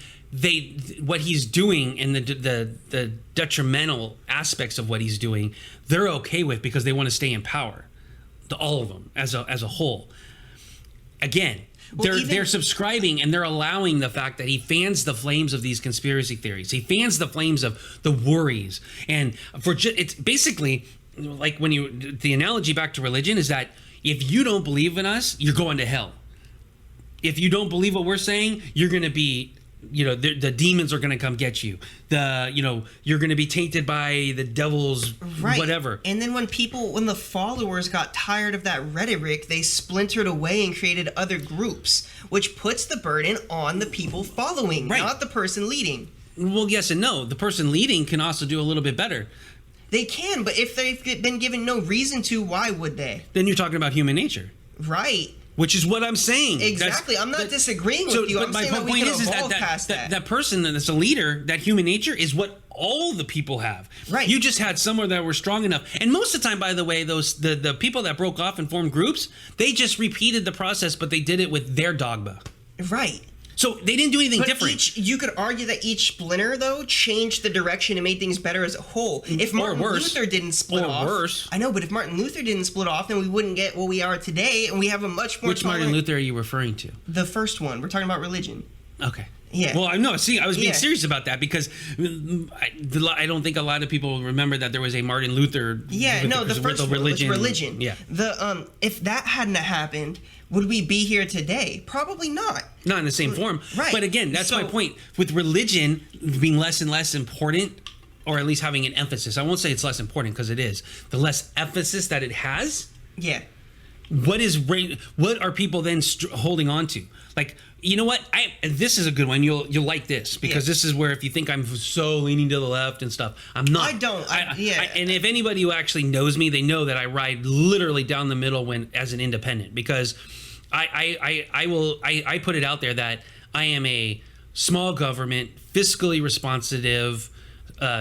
Speaker 1: what he's doing and the detrimental aspects of what he's doing, they're okay with because they want to stay in power. All of them as a whole. Again. They're subscribing and they're allowing the fact that he fans the flames of these conspiracy theories. He fans the flames of the worries. And it's basically like the analogy back to religion is that if you don't believe in us, you're going to hell. If you don't believe what we're saying, you're going to be, the demons are going to come get you. You're going to be tainted by the devil's whatever.
Speaker 2: And then when the followers got tired of that rhetoric, they splintered away and created other groups, which puts the burden on the people following, not the person leading.
Speaker 1: Well, yes and no. The person leading can also do a little bit better.
Speaker 2: They can, but if they've been given no reason to, why would they?
Speaker 1: Then you're talking about human nature.
Speaker 2: Right.
Speaker 1: Which is what I'm saying.
Speaker 2: Exactly. I'm not disagreeing with you. I'm saying that we can evolve past that.
Speaker 1: That person that's a leader, that human nature is what all the people have.
Speaker 2: Right.
Speaker 1: You just had somewhere that were strong enough. And most of the time, by the way, the people that broke off and formed groups, they just repeated the process, but they did it with their dogma.
Speaker 2: Right.
Speaker 1: So they didn't do anything different.
Speaker 2: You could argue that each splinter, though, changed the direction and made things better as a whole. If Martin Luther didn't split off,
Speaker 1: worse.
Speaker 2: I know, but if Martin Luther didn't split off, then we wouldn't get what we are today, and we have a much more.
Speaker 1: Which Martin Luther are you referring to?
Speaker 2: The first one. We're talking about religion.
Speaker 1: Okay.
Speaker 2: Yeah.
Speaker 1: Well, I know. See, I was being serious about that because I don't think a lot of people remember that there was a Martin Luther.
Speaker 2: Yeah. The first one was religion.
Speaker 1: Yeah.
Speaker 2: If that hadn't happened, would we be here today? Probably not.
Speaker 1: Not in the same form.
Speaker 2: Right.
Speaker 1: But again, that's my point. With religion being less and less important, or at least having an emphasis. I won't say it's less important because it is. The less emphasis that it has.
Speaker 2: Yeah.
Speaker 1: What are people then holding on to? Like, you know what? This is a good one. You'll like this because this is where if you think I'm so leaning to the left and stuff, I'm not.
Speaker 2: I don't.
Speaker 1: And if anybody who actually knows me, they know that I ride literally down the middle as an independent because I put it out there that I am a small government, fiscally responsive,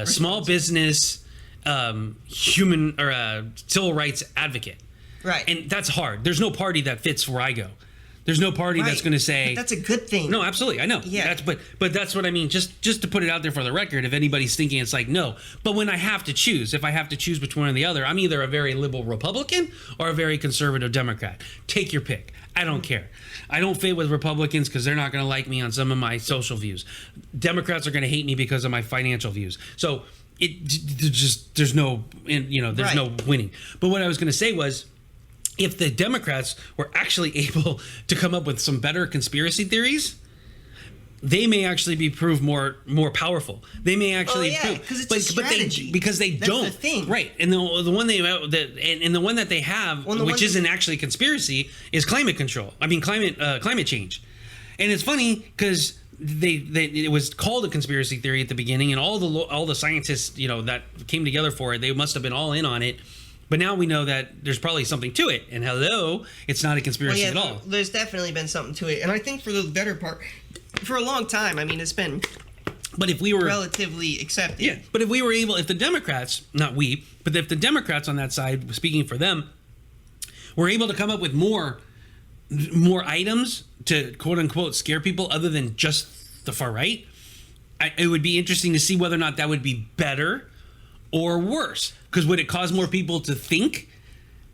Speaker 1: small business, human or civil rights advocate.
Speaker 2: Right.
Speaker 1: And that's hard. There's no party that fits where I go. There's no party that's going to say...
Speaker 2: But that's a good thing.
Speaker 1: No, absolutely. I know.
Speaker 2: Yeah.
Speaker 1: But that's what I mean. Just to put it out there for the record, if anybody's thinking it's like, no. But when I have to choose, if I have to choose between one or the other, I'm either a very liberal Republican or a very conservative Democrat. Take your pick. I don't care. I don't fit with Republicans because they're not going to like me on some of my social views. Democrats are going to hate me because of my financial views. So there's no winning. But what I was going to say was, if the Democrats were actually able to come up with some better conspiracy theories, they may actually be proved more powerful. They may actually
Speaker 2: because it's a strategy.
Speaker 1: Because they don't.
Speaker 2: That's the thing.
Speaker 1: Right. And the one the one that they have, which isn't actually conspiracy, is climate control. I mean climate change. And it's funny because it was called a conspiracy theory at the beginning, and all the scientists that came together for it, they must have been all in on it. But now we know that there's probably something to it. And it's not a conspiracy at all.
Speaker 2: There's definitely been something to it. And I think for the better part, for a long time, I mean, it's been relatively accepted.
Speaker 1: Yeah, but if the Democrats, not we, but if the Democrats on that side, speaking for them, were able to come up with more items to quote unquote scare people other than just the far right, it would be interesting to see whether or not that would be better or worse? Because would it cause more people to think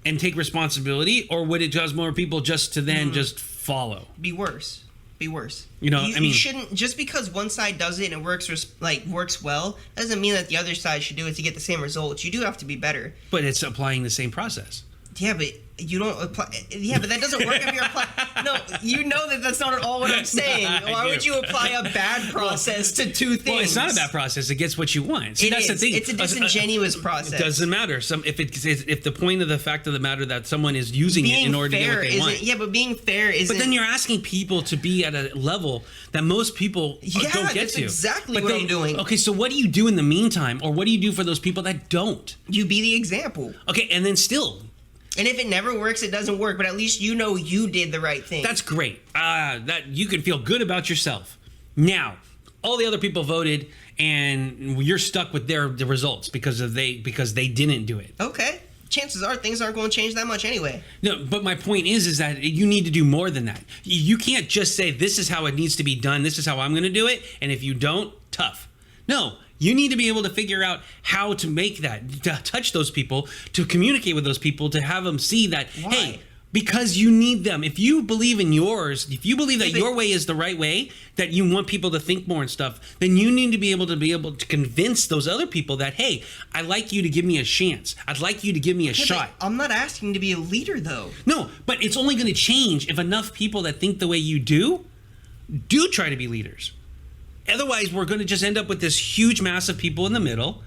Speaker 1: and take responsibility, or would it cause more people just to then just follow?
Speaker 2: Be worse.
Speaker 1: You know, I mean,
Speaker 2: you shouldn't, just because one side does it and it works well, doesn't mean that the other side should do it to get the same results. You do have to be better.
Speaker 1: But it's applying the same process.
Speaker 2: Yeah, but you don't apply. Yeah, but that doesn't work if you're applying. No, you know that's not at all what I'm saying. Why would you apply a bad process to two things?
Speaker 1: Well, it's not a bad process. It gets what you want. See, that's the thing.
Speaker 2: It's a disingenuous process.
Speaker 1: It doesn't matter. If the point of the fact of the matter that someone is using it in order to get what they want.
Speaker 2: Yeah, but being fair isn't.
Speaker 1: But then you're asking people to be at a level that most people don't get to.
Speaker 2: Yeah, that's exactly what I'm doing.
Speaker 1: Okay, so what do you do in the meantime, or what do you do for those people that don't?
Speaker 2: You be the example.
Speaker 1: Okay, and then still.
Speaker 2: And if it never works, it doesn't work. But at least you know you did the right thing.
Speaker 1: That's great. That you can feel good about yourself. Now, all the other people voted, and you're stuck with the results because they didn't do it.
Speaker 2: Okay. Chances are things aren't going to change that much anyway.
Speaker 1: No, but my point is that you need to do more than that. You can't just say this is how it needs to be done. This is how I'm going to do it. And if you don't, tough. No. You need to be able to figure out how to make that, to touch those people, to communicate with those people, to have them see that,
Speaker 2: Why?
Speaker 1: hey, because you need them. If you believe in yours, if you believe that your way is the right way, that you want people to think more and stuff, then you need to be able to convince those other people that, hey, I'd like you to give me a chance. I'd like you to give me a shot.
Speaker 2: I'm not asking to be a leader, though.
Speaker 1: No, but it's only going to change if enough people that think the way you do try to be leaders. Otherwise, we're going to just end up with this huge mass of people in the middle,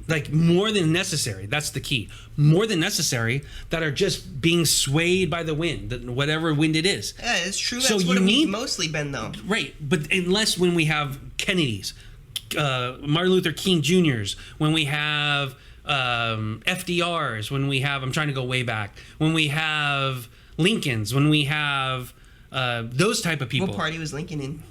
Speaker 1: like more than necessary. That's the key. More than necessary that are just being swayed by the wind, whatever wind it is.
Speaker 2: Yeah, it's true. That's what it's mostly been, though.
Speaker 1: Right. But unless when we have Kennedys, Martin Luther King Jr.'s, when we have FDR's, when we have, I'm trying to go way back, when we have Lincoln's, when we have those type of people.
Speaker 2: What party was Lincoln in?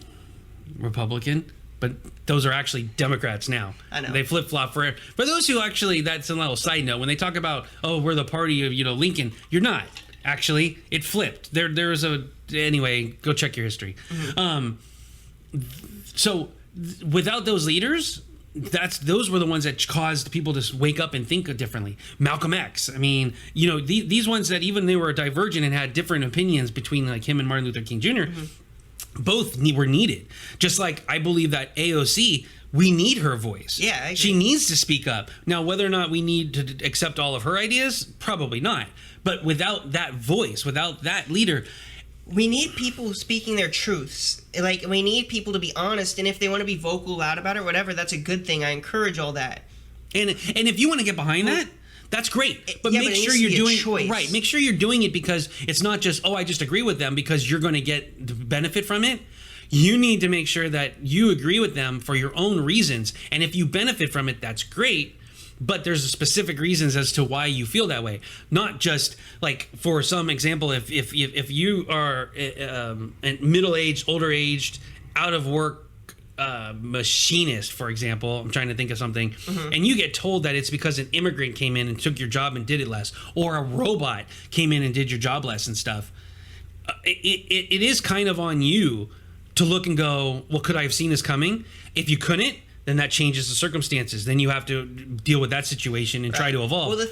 Speaker 1: Republican, but those are actually Democrats now.
Speaker 2: I know.
Speaker 1: They flip-flop for those who actually, that's a little side note, when they talk about, oh, we're the party of, Lincoln, you're not. Actually, it flipped. There's anyway, go check your history. Mm-hmm. So without those leaders, those were the ones that caused people to wake up and think differently. Malcolm X. I mean, these ones that even they were divergent and had different opinions between like him and Martin Luther King Jr., mm-hmm. Both were needed. Just like I believe that AOC, we need her voice.
Speaker 2: Yeah, I agree.
Speaker 1: She needs to speak up. Now, whether or not we need to accept all of her ideas, probably not. But without that voice, without that leader,
Speaker 2: we need people speaking their truths. Like, we need people to be honest, and if they want to be vocal, loud about it, or whatever, that's a good thing. I encourage all that.
Speaker 1: And if you want to get behind that, that's great, but make sure you're doing right. Make sure you're doing it because it's not just, I just agree with them because you're going to get the benefit from it. You need to make sure that you agree with them for your own reasons, and if you benefit from it, that's great. But there's specific reasons as to why you feel that way. Not just like, for some example, if you are middle-aged, older-aged, out of work. Machinist, for example, I'm trying to think of something, mm-hmm. and you get told that it's because an immigrant came in and took your job and did it less, or a robot came in and did your job less and stuff. It is kind of on you to look and go, well, could I have seen this coming? If you couldn't, then that changes the circumstances. Then you have to deal with that situation and try to evolve. Well,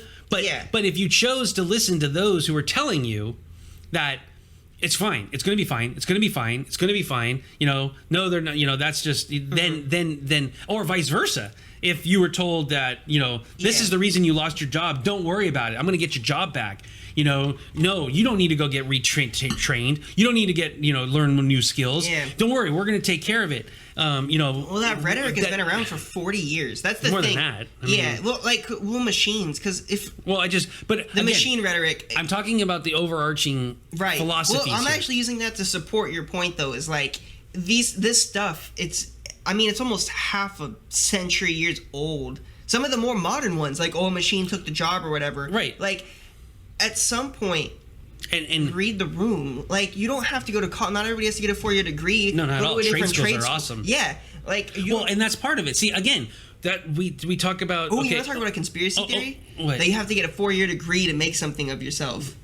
Speaker 1: but if you chose to listen to those who are telling you that it's fine. It's going to be fine. It's going to be fine. It's going to be fine. No, they're not. That's just then, or vice versa. If you were told that, this is the reason you lost your job, don't worry about it. I'm going to get your job back. No, you don't need to go get trained. You don't need to get, learn new skills. Yeah. Don't worry. We're going to take care of it.
Speaker 2: Well, that rhetoric has been around for 40 years. That's the
Speaker 1: more
Speaker 2: thing.
Speaker 1: More than that.
Speaker 2: Machines, because the machine rhetoric.
Speaker 1: I'm talking about the overarching philosophy.
Speaker 2: Well, I'm actually using that to support your point, though. Is like this stuff. It's almost half a century years old. Some of the more modern ones, like a machine took the job or whatever.
Speaker 1: Right.
Speaker 2: Like at some point.
Speaker 1: And
Speaker 2: read the room. Like, you don't have to go to college. Not everybody has to get a 4-year degree.
Speaker 1: No, not all. Trade schools are awesome.
Speaker 2: Yeah.
Speaker 1: And that's part of it. See, again, that we talk about...
Speaker 2: Oh, you want to talk about a conspiracy theory?
Speaker 1: What?
Speaker 2: That you have to get a 4-year degree to make something of yourself.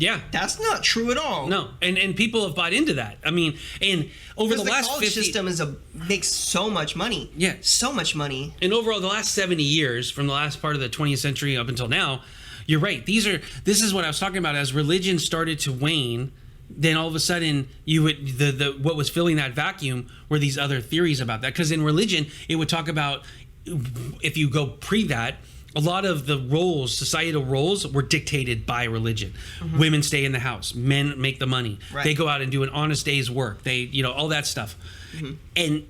Speaker 1: Yeah.
Speaker 2: That's not true at all.
Speaker 1: No, and people have bought into that. I mean, and over the last
Speaker 2: college
Speaker 1: 50
Speaker 2: system makes so much money.
Speaker 1: Yeah.
Speaker 2: So much money.
Speaker 1: And overall, the last 70 years, from the last part of the 20th century up until now, you're right. This is what I was talking about. As religion started to wane, then all of a sudden what was filling that vacuum were these other theories about that. Because in religion, it would talk about, if you go pre that, a lot of the roles, societal roles, were dictated by religion. Mm-hmm. Women stay in the house. Men make the money. Right. They go out and do an honest day's work. They, all that stuff. Mm-hmm. And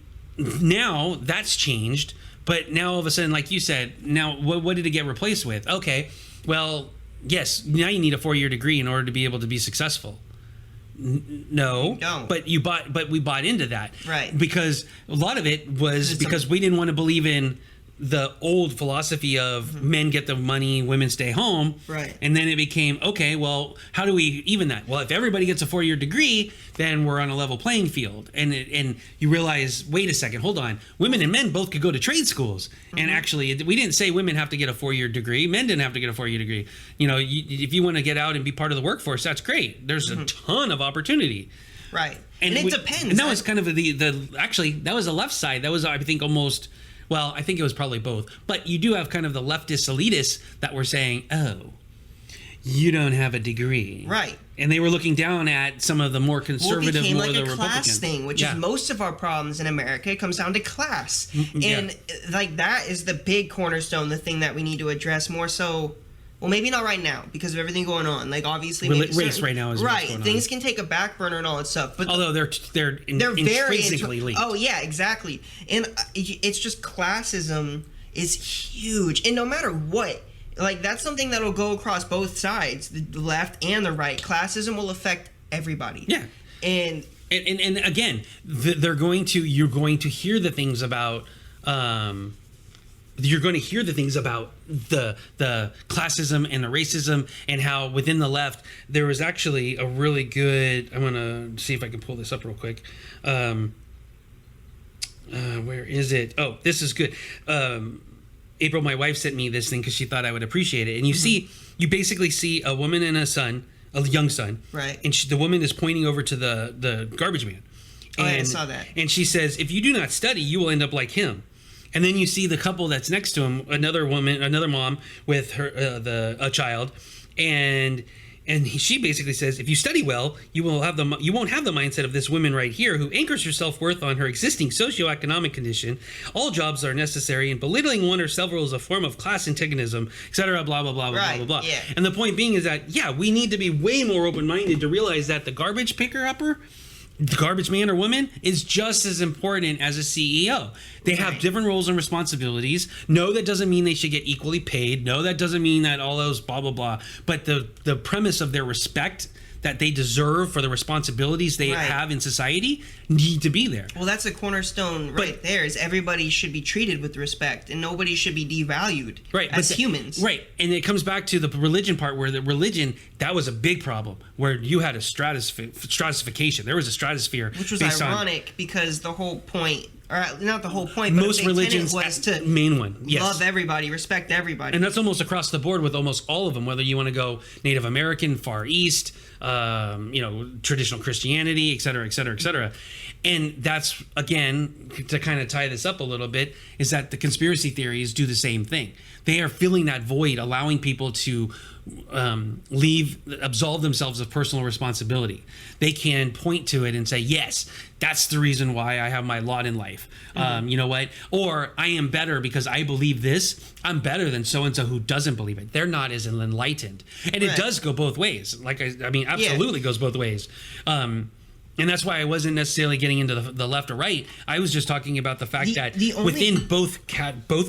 Speaker 1: now that's changed. But now all of a sudden, like you said, now what did it get replaced with? Okay, well, yes, now you need a 4-year degree in order to be able to be successful. No, but we bought into that,
Speaker 2: right?
Speaker 1: Because a lot of it was because we didn't want to believe in the old philosophy of men get the money, women stay home.
Speaker 2: Right.
Speaker 1: And then it became, okay, well, how do we even that? Well, if everybody gets a 4-year degree, then we're on a level playing field. And you realize, wait a second, hold on. Women and men both could go to trade schools. Mm-hmm. And actually, we didn't say women have to get a 4-year degree. Men didn't have to get a 4-year degree. If you want to get out and be part of the workforce, that's great. There's a ton of opportunity.
Speaker 2: Right. And it depends.
Speaker 1: And that was kind of actually, that was the left side. That was, I think, almost... Well, I think it was probably both. But you do have kind of the leftist elitists that were saying, oh, you don't have a degree.
Speaker 2: Right.
Speaker 1: And they were looking down at some of the more conservative,
Speaker 2: more
Speaker 1: like
Speaker 2: the
Speaker 1: Republican
Speaker 2: class thing, which is most of our problems in America. It comes down to class. And like that is the big cornerstone, the thing that we need to address more so. Well, maybe not right now because of everything going on. Like obviously,
Speaker 1: race right now is
Speaker 2: right.
Speaker 1: What's going
Speaker 2: Things
Speaker 1: on.
Speaker 2: can take a back burner and all that stuff. But
Speaker 1: although they're intrinsically linked.
Speaker 2: Oh yeah, exactly. And it's just classism is huge, and no matter what, like that's something that'll go across both sides, the left and the right. Classism will affect everybody.
Speaker 1: Yeah.
Speaker 2: And
Speaker 1: again, you're going to hear the things about. You're going to hear the things about the classism and the racism and how within the left there was actually a really good. I'm going to see if I can pull this up real quick. Where is it? Oh, this is good. April, my wife, sent me this thing because she thought I would appreciate it. And you basically see a woman and a young son,
Speaker 2: right?
Speaker 1: And the woman is pointing over to the garbage man.
Speaker 2: And, I saw that.
Speaker 1: And she says, "If you do not study, you will end up like him." And then you see the couple that's next to him, another mom with her a child, and she basically says, if you study well, you won't have the mindset of this woman right here who anchors her self-worth on her existing socioeconomic condition. All jobs are necessary, and belittling one or several is a form of class antagonism, etc. Blah blah blah blah
Speaker 2: right,
Speaker 1: blah blah blah.
Speaker 2: Yeah.
Speaker 1: And the point being is that we need to be way more open-minded to realize that the garbage picker upper. The garbage man or woman is just as important as a CEO. They have different roles and responsibilities. No, that doesn't mean they should get equally paid. No, that doesn't mean that all those blah, blah, blah. But the premise of their respect that they deserve for the responsibilities they have in society need to be there.
Speaker 2: Well, that's a cornerstone there is everybody should be treated with respect and nobody should be devalued as humans.
Speaker 1: Right. And it comes back to the religion part where the religion, that was a big problem where you had a stratification. There was a stratosphere.
Speaker 2: Which was ironic because the whole point, or not the whole point, but
Speaker 1: most religions
Speaker 2: was to
Speaker 1: main one. Yes.
Speaker 2: Love everybody, respect everybody.
Speaker 1: And that's almost across the board with almost all of them, whether you want to go Native American, Far East, traditional Christianity, et cetera, et cetera, et cetera. And that's, again, to kind of tie this up a little bit, is that the conspiracy theories do the same thing. They are filling that void, allowing people to absolve themselves of personal responsibility. They can point to it and say, yes, that's the reason why I have my lot in life. You know what? Or I am better because I believe this. I'm better than so-and-so who doesn't believe it. They're not as enlightened. And it does go both ways. Absolutely goes both ways. And that's why I wasn't necessarily getting into the left or right. I was just talking about the fact that within both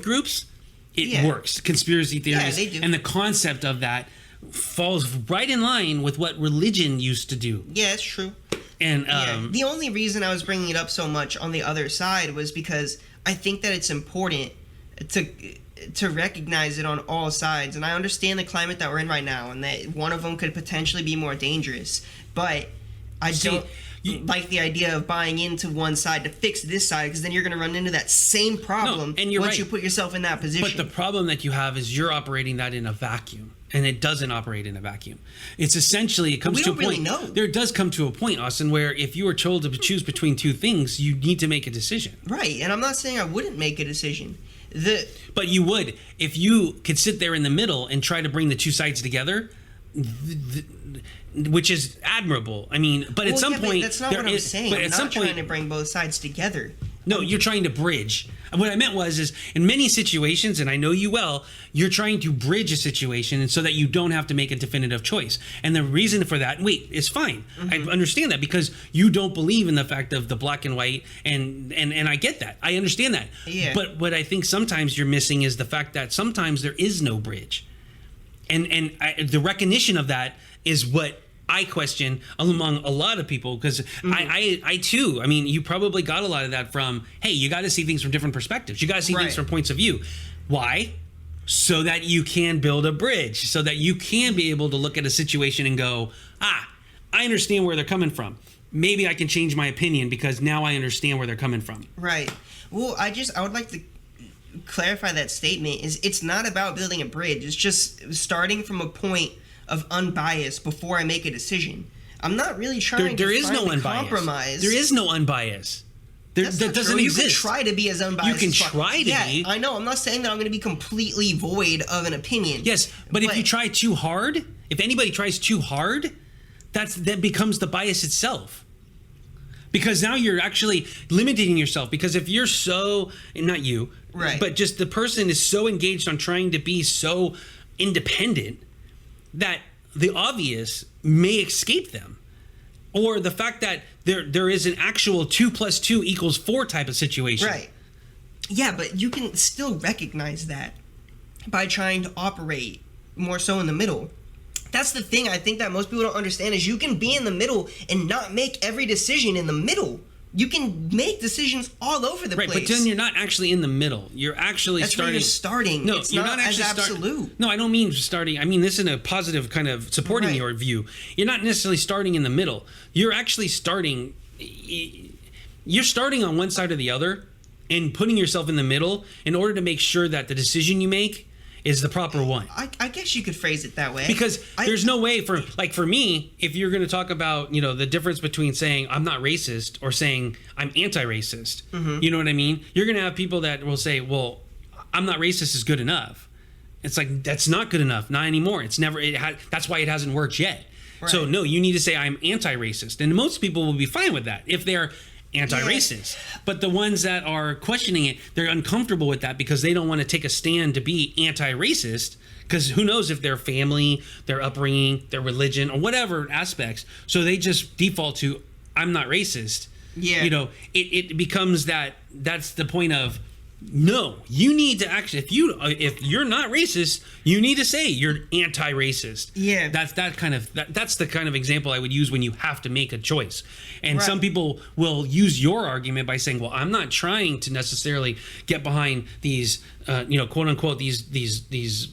Speaker 1: groups, it works. Conspiracy theories and the concept of that falls right in line with what religion used to do.
Speaker 2: Yeah, it's true.
Speaker 1: And
Speaker 2: the only reason I was bringing it up so much on the other side was because I think that it's important to recognize it on all sides. And I understand the climate that we're in right now and that one of them could potentially be more dangerous. But like the idea of buying into one side to fix this side, because then you're going to run into that same problem
Speaker 1: and you're
Speaker 2: once
Speaker 1: right.
Speaker 2: you put yourself in that position.
Speaker 1: But the problem that you have is you're operating that in a vacuum, and it doesn't operate in a vacuum. It's essentially, it comes
Speaker 2: we
Speaker 1: to a
Speaker 2: don't
Speaker 1: point.
Speaker 2: really know.
Speaker 1: There does come to a point, Austin, where if you were told to choose between two things, you need to make a decision.
Speaker 2: Right, and I'm not saying I wouldn't make a decision.
Speaker 1: But you would, if you could sit there in the middle and try to bring the two sides together, which is admirable. I mean, but at some point,
Speaker 2: that's not what I'm saying.
Speaker 1: But
Speaker 2: I'm
Speaker 1: at
Speaker 2: not
Speaker 1: some point,
Speaker 2: trying to bring both sides together.
Speaker 1: no, you're trying to bridge. What I meant is in many situations, and I know you well, you're trying to bridge a situation, and so that you don't have to make a definitive choice. And the reason for that, is fine. I understand that, because you don't believe in the fact of the black and white, and I get that. I understand that.
Speaker 2: Yeah.
Speaker 1: But what I think sometimes you're missing is the fact that sometimes there is no bridge. And the recognition of that is what I question among a lot of people, because I too, I mean, you probably got a lot of that from, hey, you got to see things from different perspectives. You got to see things from points of view. Why? So that you can build a bridge, so that you can be able to look at a situation and go, I understand where they're coming from. Maybe I can change my opinion because now I understand where they're coming from.
Speaker 2: Right. Well, I would like to clarify that statement. It's not about building a bridge. It's just starting from a point of unbiased before I make a decision. I'm not really trying
Speaker 1: there
Speaker 2: to
Speaker 1: is no unbiased.
Speaker 2: compromise.
Speaker 1: There is no unbiased. That doesn't exist.
Speaker 2: You can try to be as unbiased.
Speaker 1: You can
Speaker 2: as
Speaker 1: try to be.
Speaker 2: I know. I'm not saying that I'm going to be completely void of an opinion.
Speaker 1: Yes, but if you try too hard, if anybody tries too hard, that becomes the bias itself. Because now you're actually limiting yourself. Because if you're not you,
Speaker 2: right,
Speaker 1: but just the person is so engaged on trying to be so independent that the obvious may escape them. Or the fact that there is an actual 2 + 2 = 4 type of situation.
Speaker 2: Right. Yeah, but you can still recognize that by trying to operate more so in the middle. That's the thing I think that most people don't understand, is you can be in the middle and not make every decision in the middle. You can make decisions all over the place.
Speaker 1: Right, but then you're not actually in the middle. You're actually
Speaker 2: That's
Speaker 1: starting.
Speaker 2: where you're starting.
Speaker 1: No,
Speaker 2: it's
Speaker 1: you're
Speaker 2: not
Speaker 1: actually
Speaker 2: as absolute.
Speaker 1: No, I don't mean starting. I mean this in a positive kind of supporting your view. You're not necessarily starting in the middle. You're actually starting. You're starting on one side or the other, and putting yourself in the middle in order to make sure that the decision you make is the proper one.
Speaker 2: I guess you could phrase it that way.
Speaker 1: Because there's no way for me, if you're going to talk about, the difference between saying I'm not racist or saying I'm anti-racist, you know what I mean? You're going to have people that will say, well, I'm not racist is good enough. It's like, that's not good enough. Not anymore. That's why it hasn't worked yet. Right. So no, you need to say I'm anti-racist. And most people will be fine with that if they're anti-racist. Yeah. But the ones that are questioning it, they're uncomfortable with that because they don't want to take a stand to be anti-racist, because who knows if their family, their upbringing, their religion, or whatever aspects. So they just default to I'm not racist.
Speaker 2: Yeah.
Speaker 1: It becomes that's the point of, no, you need to actually, if you're not racist, you need to say you're anti-racist.
Speaker 2: Yeah.
Speaker 1: That's the kind of example I would use when you have to make a choice. And some people will use your argument by saying, well, I'm not trying to necessarily get behind these, quote unquote, these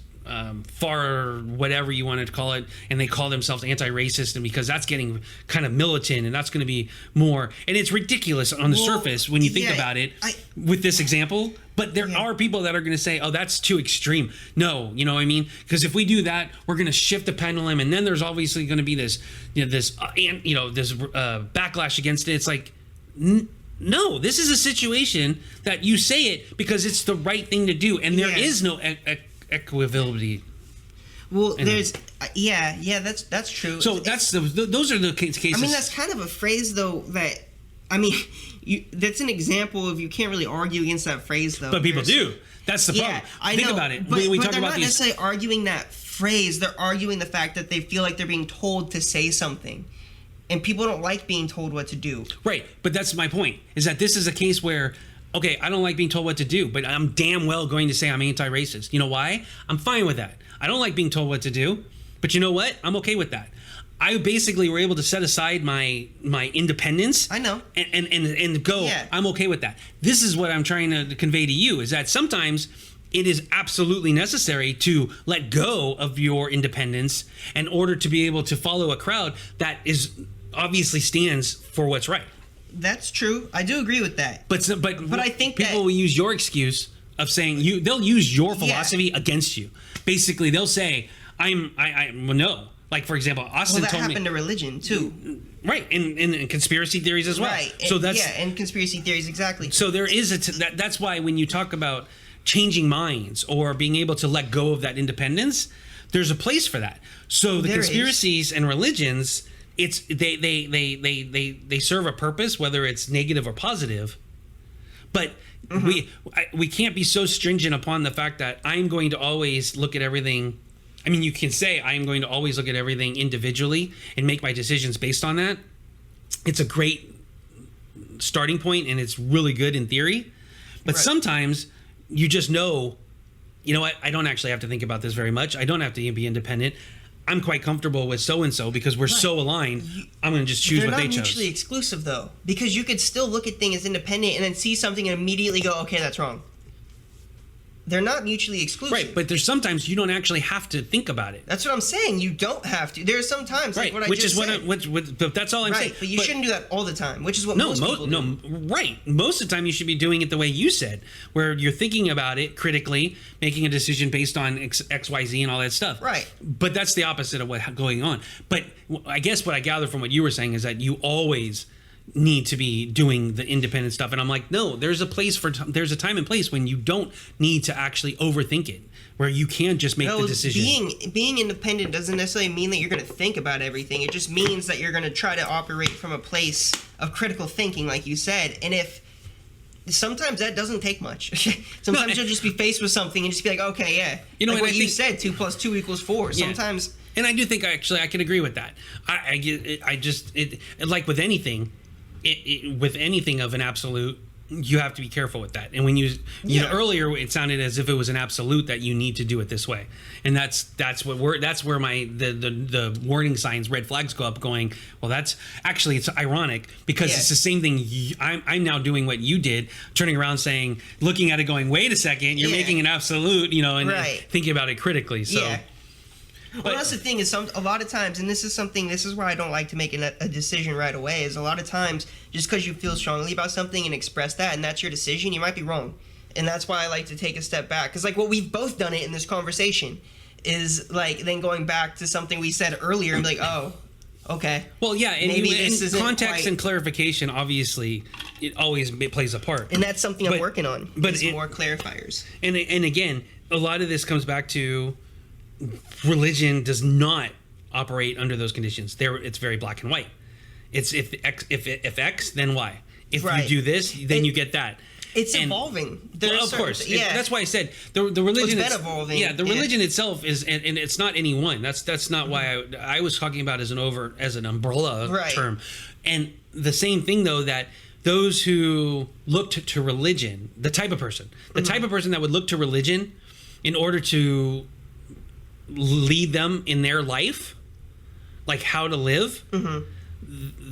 Speaker 1: far whatever you want to call it, and they call themselves anti-racist, and because that's getting kind of militant, and that's going to be more, and it's ridiculous on the surface when you think about it with this example. But there are people that are going to say, oh, that's too extreme. No, you know what I mean? Because if we do that, we're going to shift the pendulum, and then there's obviously going to be this backlash against it. It's like, no, this is a situation that you say it because it's the right thing to do, and there is no equability.
Speaker 2: Well, there's that's true.
Speaker 1: So those are the cases.
Speaker 2: I mean, that's kind of a phrase though that, that's an example of, you can't really argue against that phrase though.
Speaker 1: But people do. That's the problem. Think about it.
Speaker 2: But they're not necessarily arguing that phrase. They're arguing the fact that they feel like they're being told to say something. And people don't like being told what to do. Right.
Speaker 1: But that's my point, is that this is a case where, okay, I don't like being told what to do, but I'm damn well going to say I'm anti-racist. You know why? I'm fine with that. I don't like being told what to do, but you know what? I'm okay with that. I basically were able to set aside my independence.
Speaker 2: I know.
Speaker 1: And go, I'm okay with that. This is what I'm trying to convey to you, is that sometimes it is absolutely necessary to let go of your independence in order to be able to follow a crowd that is obviously stands for what's right.
Speaker 2: That's true. I do agree with that.
Speaker 1: But
Speaker 2: I think
Speaker 1: people will use your excuse of saying they'll use your philosophy against you. Basically, they'll say, well, no. Like, for example, Austin
Speaker 2: that
Speaker 1: told me...
Speaker 2: happened to religion, too.
Speaker 1: Right, in conspiracy theories as well.
Speaker 2: Right,
Speaker 1: so that's,
Speaker 2: and conspiracy theories, exactly.
Speaker 1: So there is that's why when you talk about changing minds or being able to let go of that independence, there's a place for that. So the conspiracies and religions, it's they serve a purpose, whether it's negative or positive. But we can't be so stringent upon the fact that I'm going to always look at everything. I mean, you can say I am going to always look at everything individually and make my decisions based on that. It's a great starting point and it's really good in theory. But sometimes you just know, you know what, I don't actually have to think about this very much. I don't have to be independent. I'm quite comfortable with so-and-so because we're so aligned. I'm going to just choose what they chose.
Speaker 2: They're not mutually exclusive, though, because you could still look at things as independent and then see something and immediately go, okay, that's wrong. They're not mutually exclusive.
Speaker 1: Right, but there's sometimes you don't actually have to think about it.
Speaker 2: That's what I'm saying. You don't have to. There are some times, like what I just said.
Speaker 1: But that's all I'm saying.
Speaker 2: But you shouldn't do that all the time, which is what most people do.
Speaker 1: Right. Most of the time you should be doing it the way you said, where you're thinking about it critically, making a decision based on X, Y, Z, and all that stuff.
Speaker 2: Right.
Speaker 1: But that's the opposite of what's going on. But I guess what I gather from what you were saying is that you always need to be doing the independent stuff, and I'm like, no, there's a time and place when you don't need to actually overthink it, where you can just make the decision.
Speaker 2: Being independent doesn't necessarily mean that you're going to think about everything. It just means that you're going to try to operate from a place of critical thinking, like you said. And if sometimes that doesn't take much. Sometimes you'll just be faced with something and just be like, okay, yeah, you know, like what you said, 2 + 2 = 4.
Speaker 1: Yeah.
Speaker 2: Sometimes,
Speaker 1: and I do think actually I can agree with that. I just like with anything. With anything of an absolute, you have to be careful with that. And when you know, earlier it sounded as if it was an absolute that you need to do it this way, and that's where my the warning signs, red flags go up. Going, well, that's actually, it's ironic because it's the same thing. I'm now doing what you did, turning around, saying, looking at it, going, wait a second, you're making an absolute, you know, and thinking about it critically. So. Yeah.
Speaker 2: Well, that's the thing is a lot of times, and this is where I don't like to make a decision right away, is a lot of times just because you feel strongly about something and express that and that's your decision, you might be wrong. And that's why I like to take a step back. Because like what we've both done it in this conversation is like then going back to something we said earlier and be like, oh, okay. Well, yeah, and maybe this isn't
Speaker 1: context and clarification, obviously, it always plays a part.
Speaker 2: And that's something I'm working on, is more clarifiers.
Speaker 1: And again, a lot of this comes back to religion does not operate under those conditions. It's very black and white. It's if X, then Y. If you do this, then you get that.
Speaker 2: It's evolving.
Speaker 1: Well, of course. That's why I said the religion.
Speaker 2: It's been evolving.
Speaker 1: Yeah, the religion itself is, and it's not any one. That's not why I was talking about as an umbrella term. And the same thing though, that those who looked to religion, the type of person that would look to religion in order to lead them in their life, like how to live.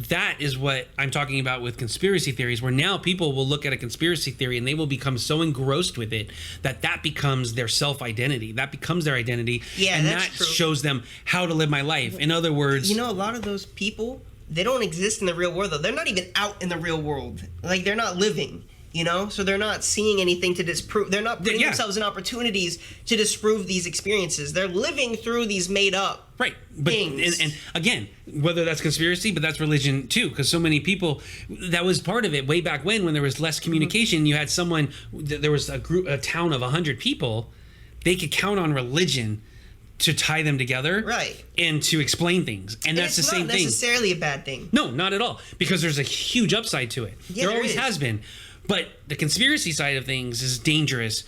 Speaker 1: That is what I'm talking about with conspiracy theories, where now people will look at a conspiracy theory and they will become so engrossed with it that becomes their self-identity. That becomes their identity. Yeah, and that shows them how to live my life. In other words,
Speaker 2: you know, a lot of those people, they don't exist in the real world though. They're not even out in the real world. Like they're not living. You know, so they're not seeing anything to disprove. They're not putting themselves in opportunities to disprove these experiences. They're living through these made up things.
Speaker 1: And again, whether that's conspiracy, but that's religion too, because so many people, that was part of it way back when there was less communication. You had there was a town of 100 people. They could count on religion to tie them together, and to explain things, and that's the same thing. It's not
Speaker 2: necessarily a bad thing.
Speaker 1: No, not at all, because there's a huge upside to it. There always has been. But the conspiracy side of things is dangerous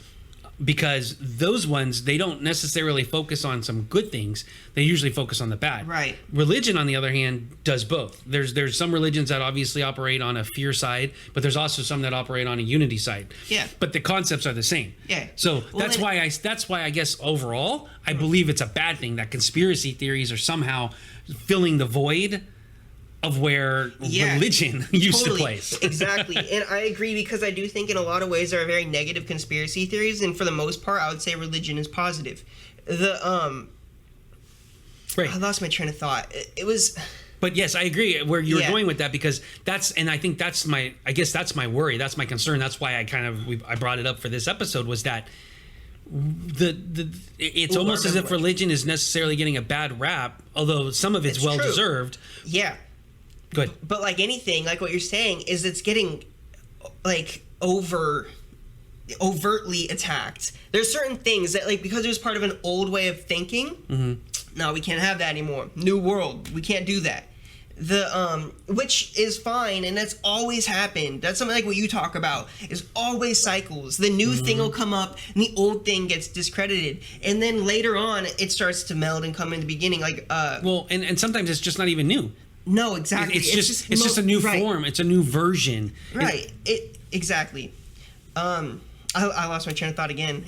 Speaker 1: because those ones, they don't necessarily focus on some good things. They usually focus on the bad.
Speaker 2: Right.
Speaker 1: Religion, on the other hand, does both. There's some religions that obviously operate on a fear side, but there's also some that operate on a unity side.
Speaker 2: Yeah.
Speaker 1: But the concepts are the same.
Speaker 2: Yeah.
Speaker 1: So that's why I guess overall, I believe it's a bad thing that conspiracy theories are somehow filling the void of where religion used to place.
Speaker 2: Exactly. And I agree, because I do think in a lot of ways there are very negative conspiracy theories, and for the most part I would say religion is positive. I lost my train of thought. It was
Speaker 1: But yes, I agree where you're
Speaker 2: Yeah.
Speaker 1: going with that, because I think that's my worry. That's my concern. That's why I brought it up for this episode, was that it's almost as if religion is necessarily getting a bad rap, although some of it's well
Speaker 2: true.
Speaker 1: deserved.
Speaker 2: Yeah.
Speaker 1: Good.
Speaker 2: But like anything, like what you're saying, is it's getting like overtly attacked. There's certain things that, like, because it was part of an old way of thinking, no, we can't have that anymore. New world, we can't do that. Which is fine, and that's always happened. That's something like what you talk about, is always cycles. The new thing will come up, and the old thing gets discredited, and then later on, it starts to meld and come in the beginning. Like,
Speaker 1: and sometimes it's just not even new.
Speaker 2: no, exactly.
Speaker 1: It's just a new form. It's a new version.
Speaker 2: Right. Exactly. I lost my train of thought again.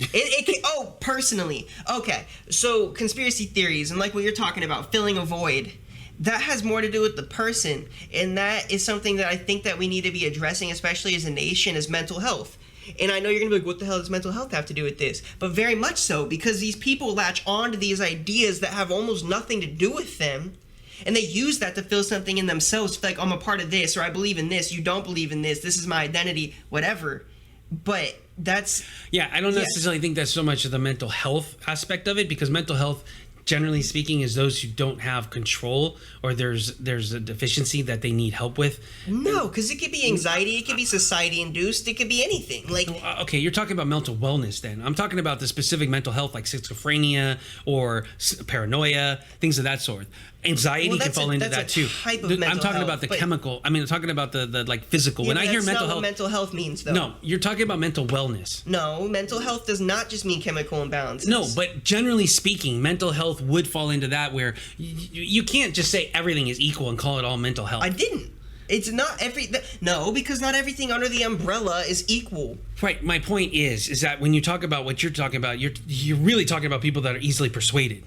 Speaker 2: Personally. Okay. So conspiracy theories and like what you're talking about, filling a void, that has more to do with the person. And that is something that I think that we need to be addressing, especially as a nation, is mental health. And I know you're going to be like, what the hell does mental health have to do with this? But very much so, because these people latch on to these ideas that have almost nothing to do with them. And they use that to feel something in themselves. Like, I'm a part of this, or I believe in this, you don't believe in this is my identity, whatever. But that's...
Speaker 1: Yeah, I don't necessarily think that's so much of the mental health aspect of it, because mental health, generally speaking, is those who don't have control, or there's a deficiency that they need help with.
Speaker 2: No, because it could be anxiety, it could be society-induced, it could be anything. Like,
Speaker 1: okay, you're talking about mental wellness then. I'm talking about the specific mental health, like schizophrenia or paranoia, things of that sort. Anxiety can fall into that too.
Speaker 2: Type of mental
Speaker 1: I'm talking
Speaker 2: health,
Speaker 1: about the chemical. I mean, I'm talking about the like physical. When I hear mental health,
Speaker 2: what mental health means, though.
Speaker 1: No, you're talking about mental wellness.
Speaker 2: No, mental health does not just mean chemical imbalances.
Speaker 1: No, but generally speaking, mental health would fall into that, where you can't just say everything is equal and call it all mental health.
Speaker 2: I didn't. It's not no, because not everything under the umbrella is equal.
Speaker 1: Right. My point is that when you talk about what you're talking about, you're really talking about people that are easily persuaded.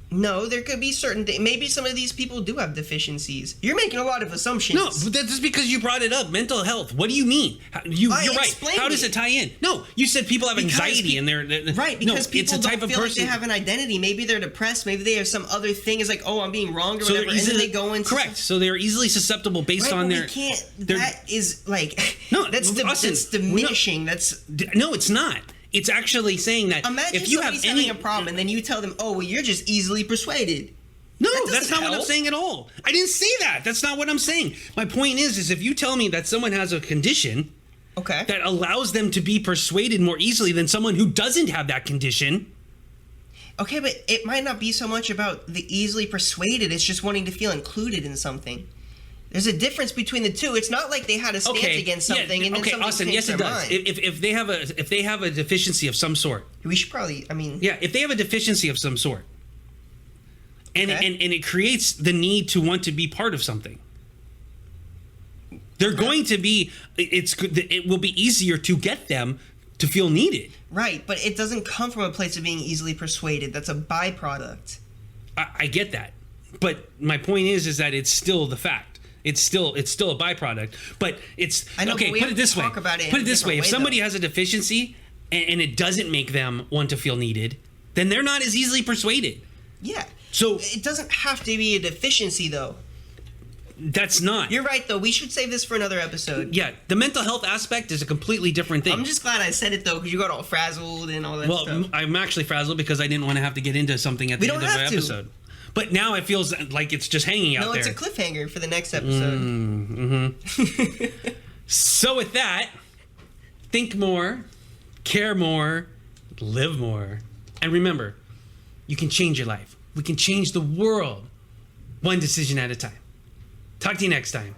Speaker 2: No, there could be certain things. Maybe some of these people do have deficiencies. You're making a lot of assumptions.
Speaker 1: No, but that's just because you brought it up. Mental health. What do you mean? You're right. How does it tie in? No, you said people have anxiety and they're
Speaker 2: right, because
Speaker 1: no,
Speaker 2: people
Speaker 1: it's a type
Speaker 2: don't
Speaker 1: of
Speaker 2: feel
Speaker 1: person.
Speaker 2: like they have an identity. Maybe they're depressed. Maybe they have some other thing. It's like, oh, I'm being wronged or whatever. And then they go into
Speaker 1: correct. So they're easily susceptible based on their.
Speaker 2: We can't. That is like
Speaker 1: no.
Speaker 2: That's diminishing.
Speaker 1: No, it's not. It's actually saying that
Speaker 2: imagine
Speaker 1: if you have
Speaker 2: having a problem and then you tell them, oh, well, you're just easily persuaded.
Speaker 1: No, that's not what I'm saying at all. I didn't say that. That's not what I'm saying. My point is if you tell me that someone has a condition that allows them to be persuaded more easily than someone who doesn't have that condition.
Speaker 2: Okay, but it might not be so much about the easily persuaded. It's just wanting to feel included in something. There's a difference between the two. It's not like they had a stance against something and then something
Speaker 1: Austin, yes, it does. If they have a deficiency of some sort,
Speaker 2: we should probably. I mean,
Speaker 1: yeah, if they have a deficiency of some sort. And it creates the need to want to be part of something. They're going to be. It will be easier to get them to feel needed.
Speaker 2: Right, but it doesn't come from a place of being easily persuaded. That's a byproduct.
Speaker 1: I get that, but my point is that it's still the fact. It's still a byproduct. But it's okay. Put it this way. Put it this way. If somebody has a deficiency and it doesn't make them want to feel needed, then they're not as easily persuaded.
Speaker 2: Yeah.
Speaker 1: So
Speaker 2: it doesn't have to be a deficiency, though.
Speaker 1: That's not.
Speaker 2: You're right, though. We should save this for another episode.
Speaker 1: Yeah, the mental health aspect is a completely different thing.
Speaker 2: I'm just glad I said it, though, because you got all frazzled and all that stuff.
Speaker 1: Well, I'm actually frazzled because I didn't want to have to get into something at the end of the episode. But now it feels like it's just hanging out there.
Speaker 2: No, it's a cliffhanger for the next episode.
Speaker 1: So with that, think more, care more, live more. And remember, you can change your life. We can change the world one decision at a time. Talk to you next time.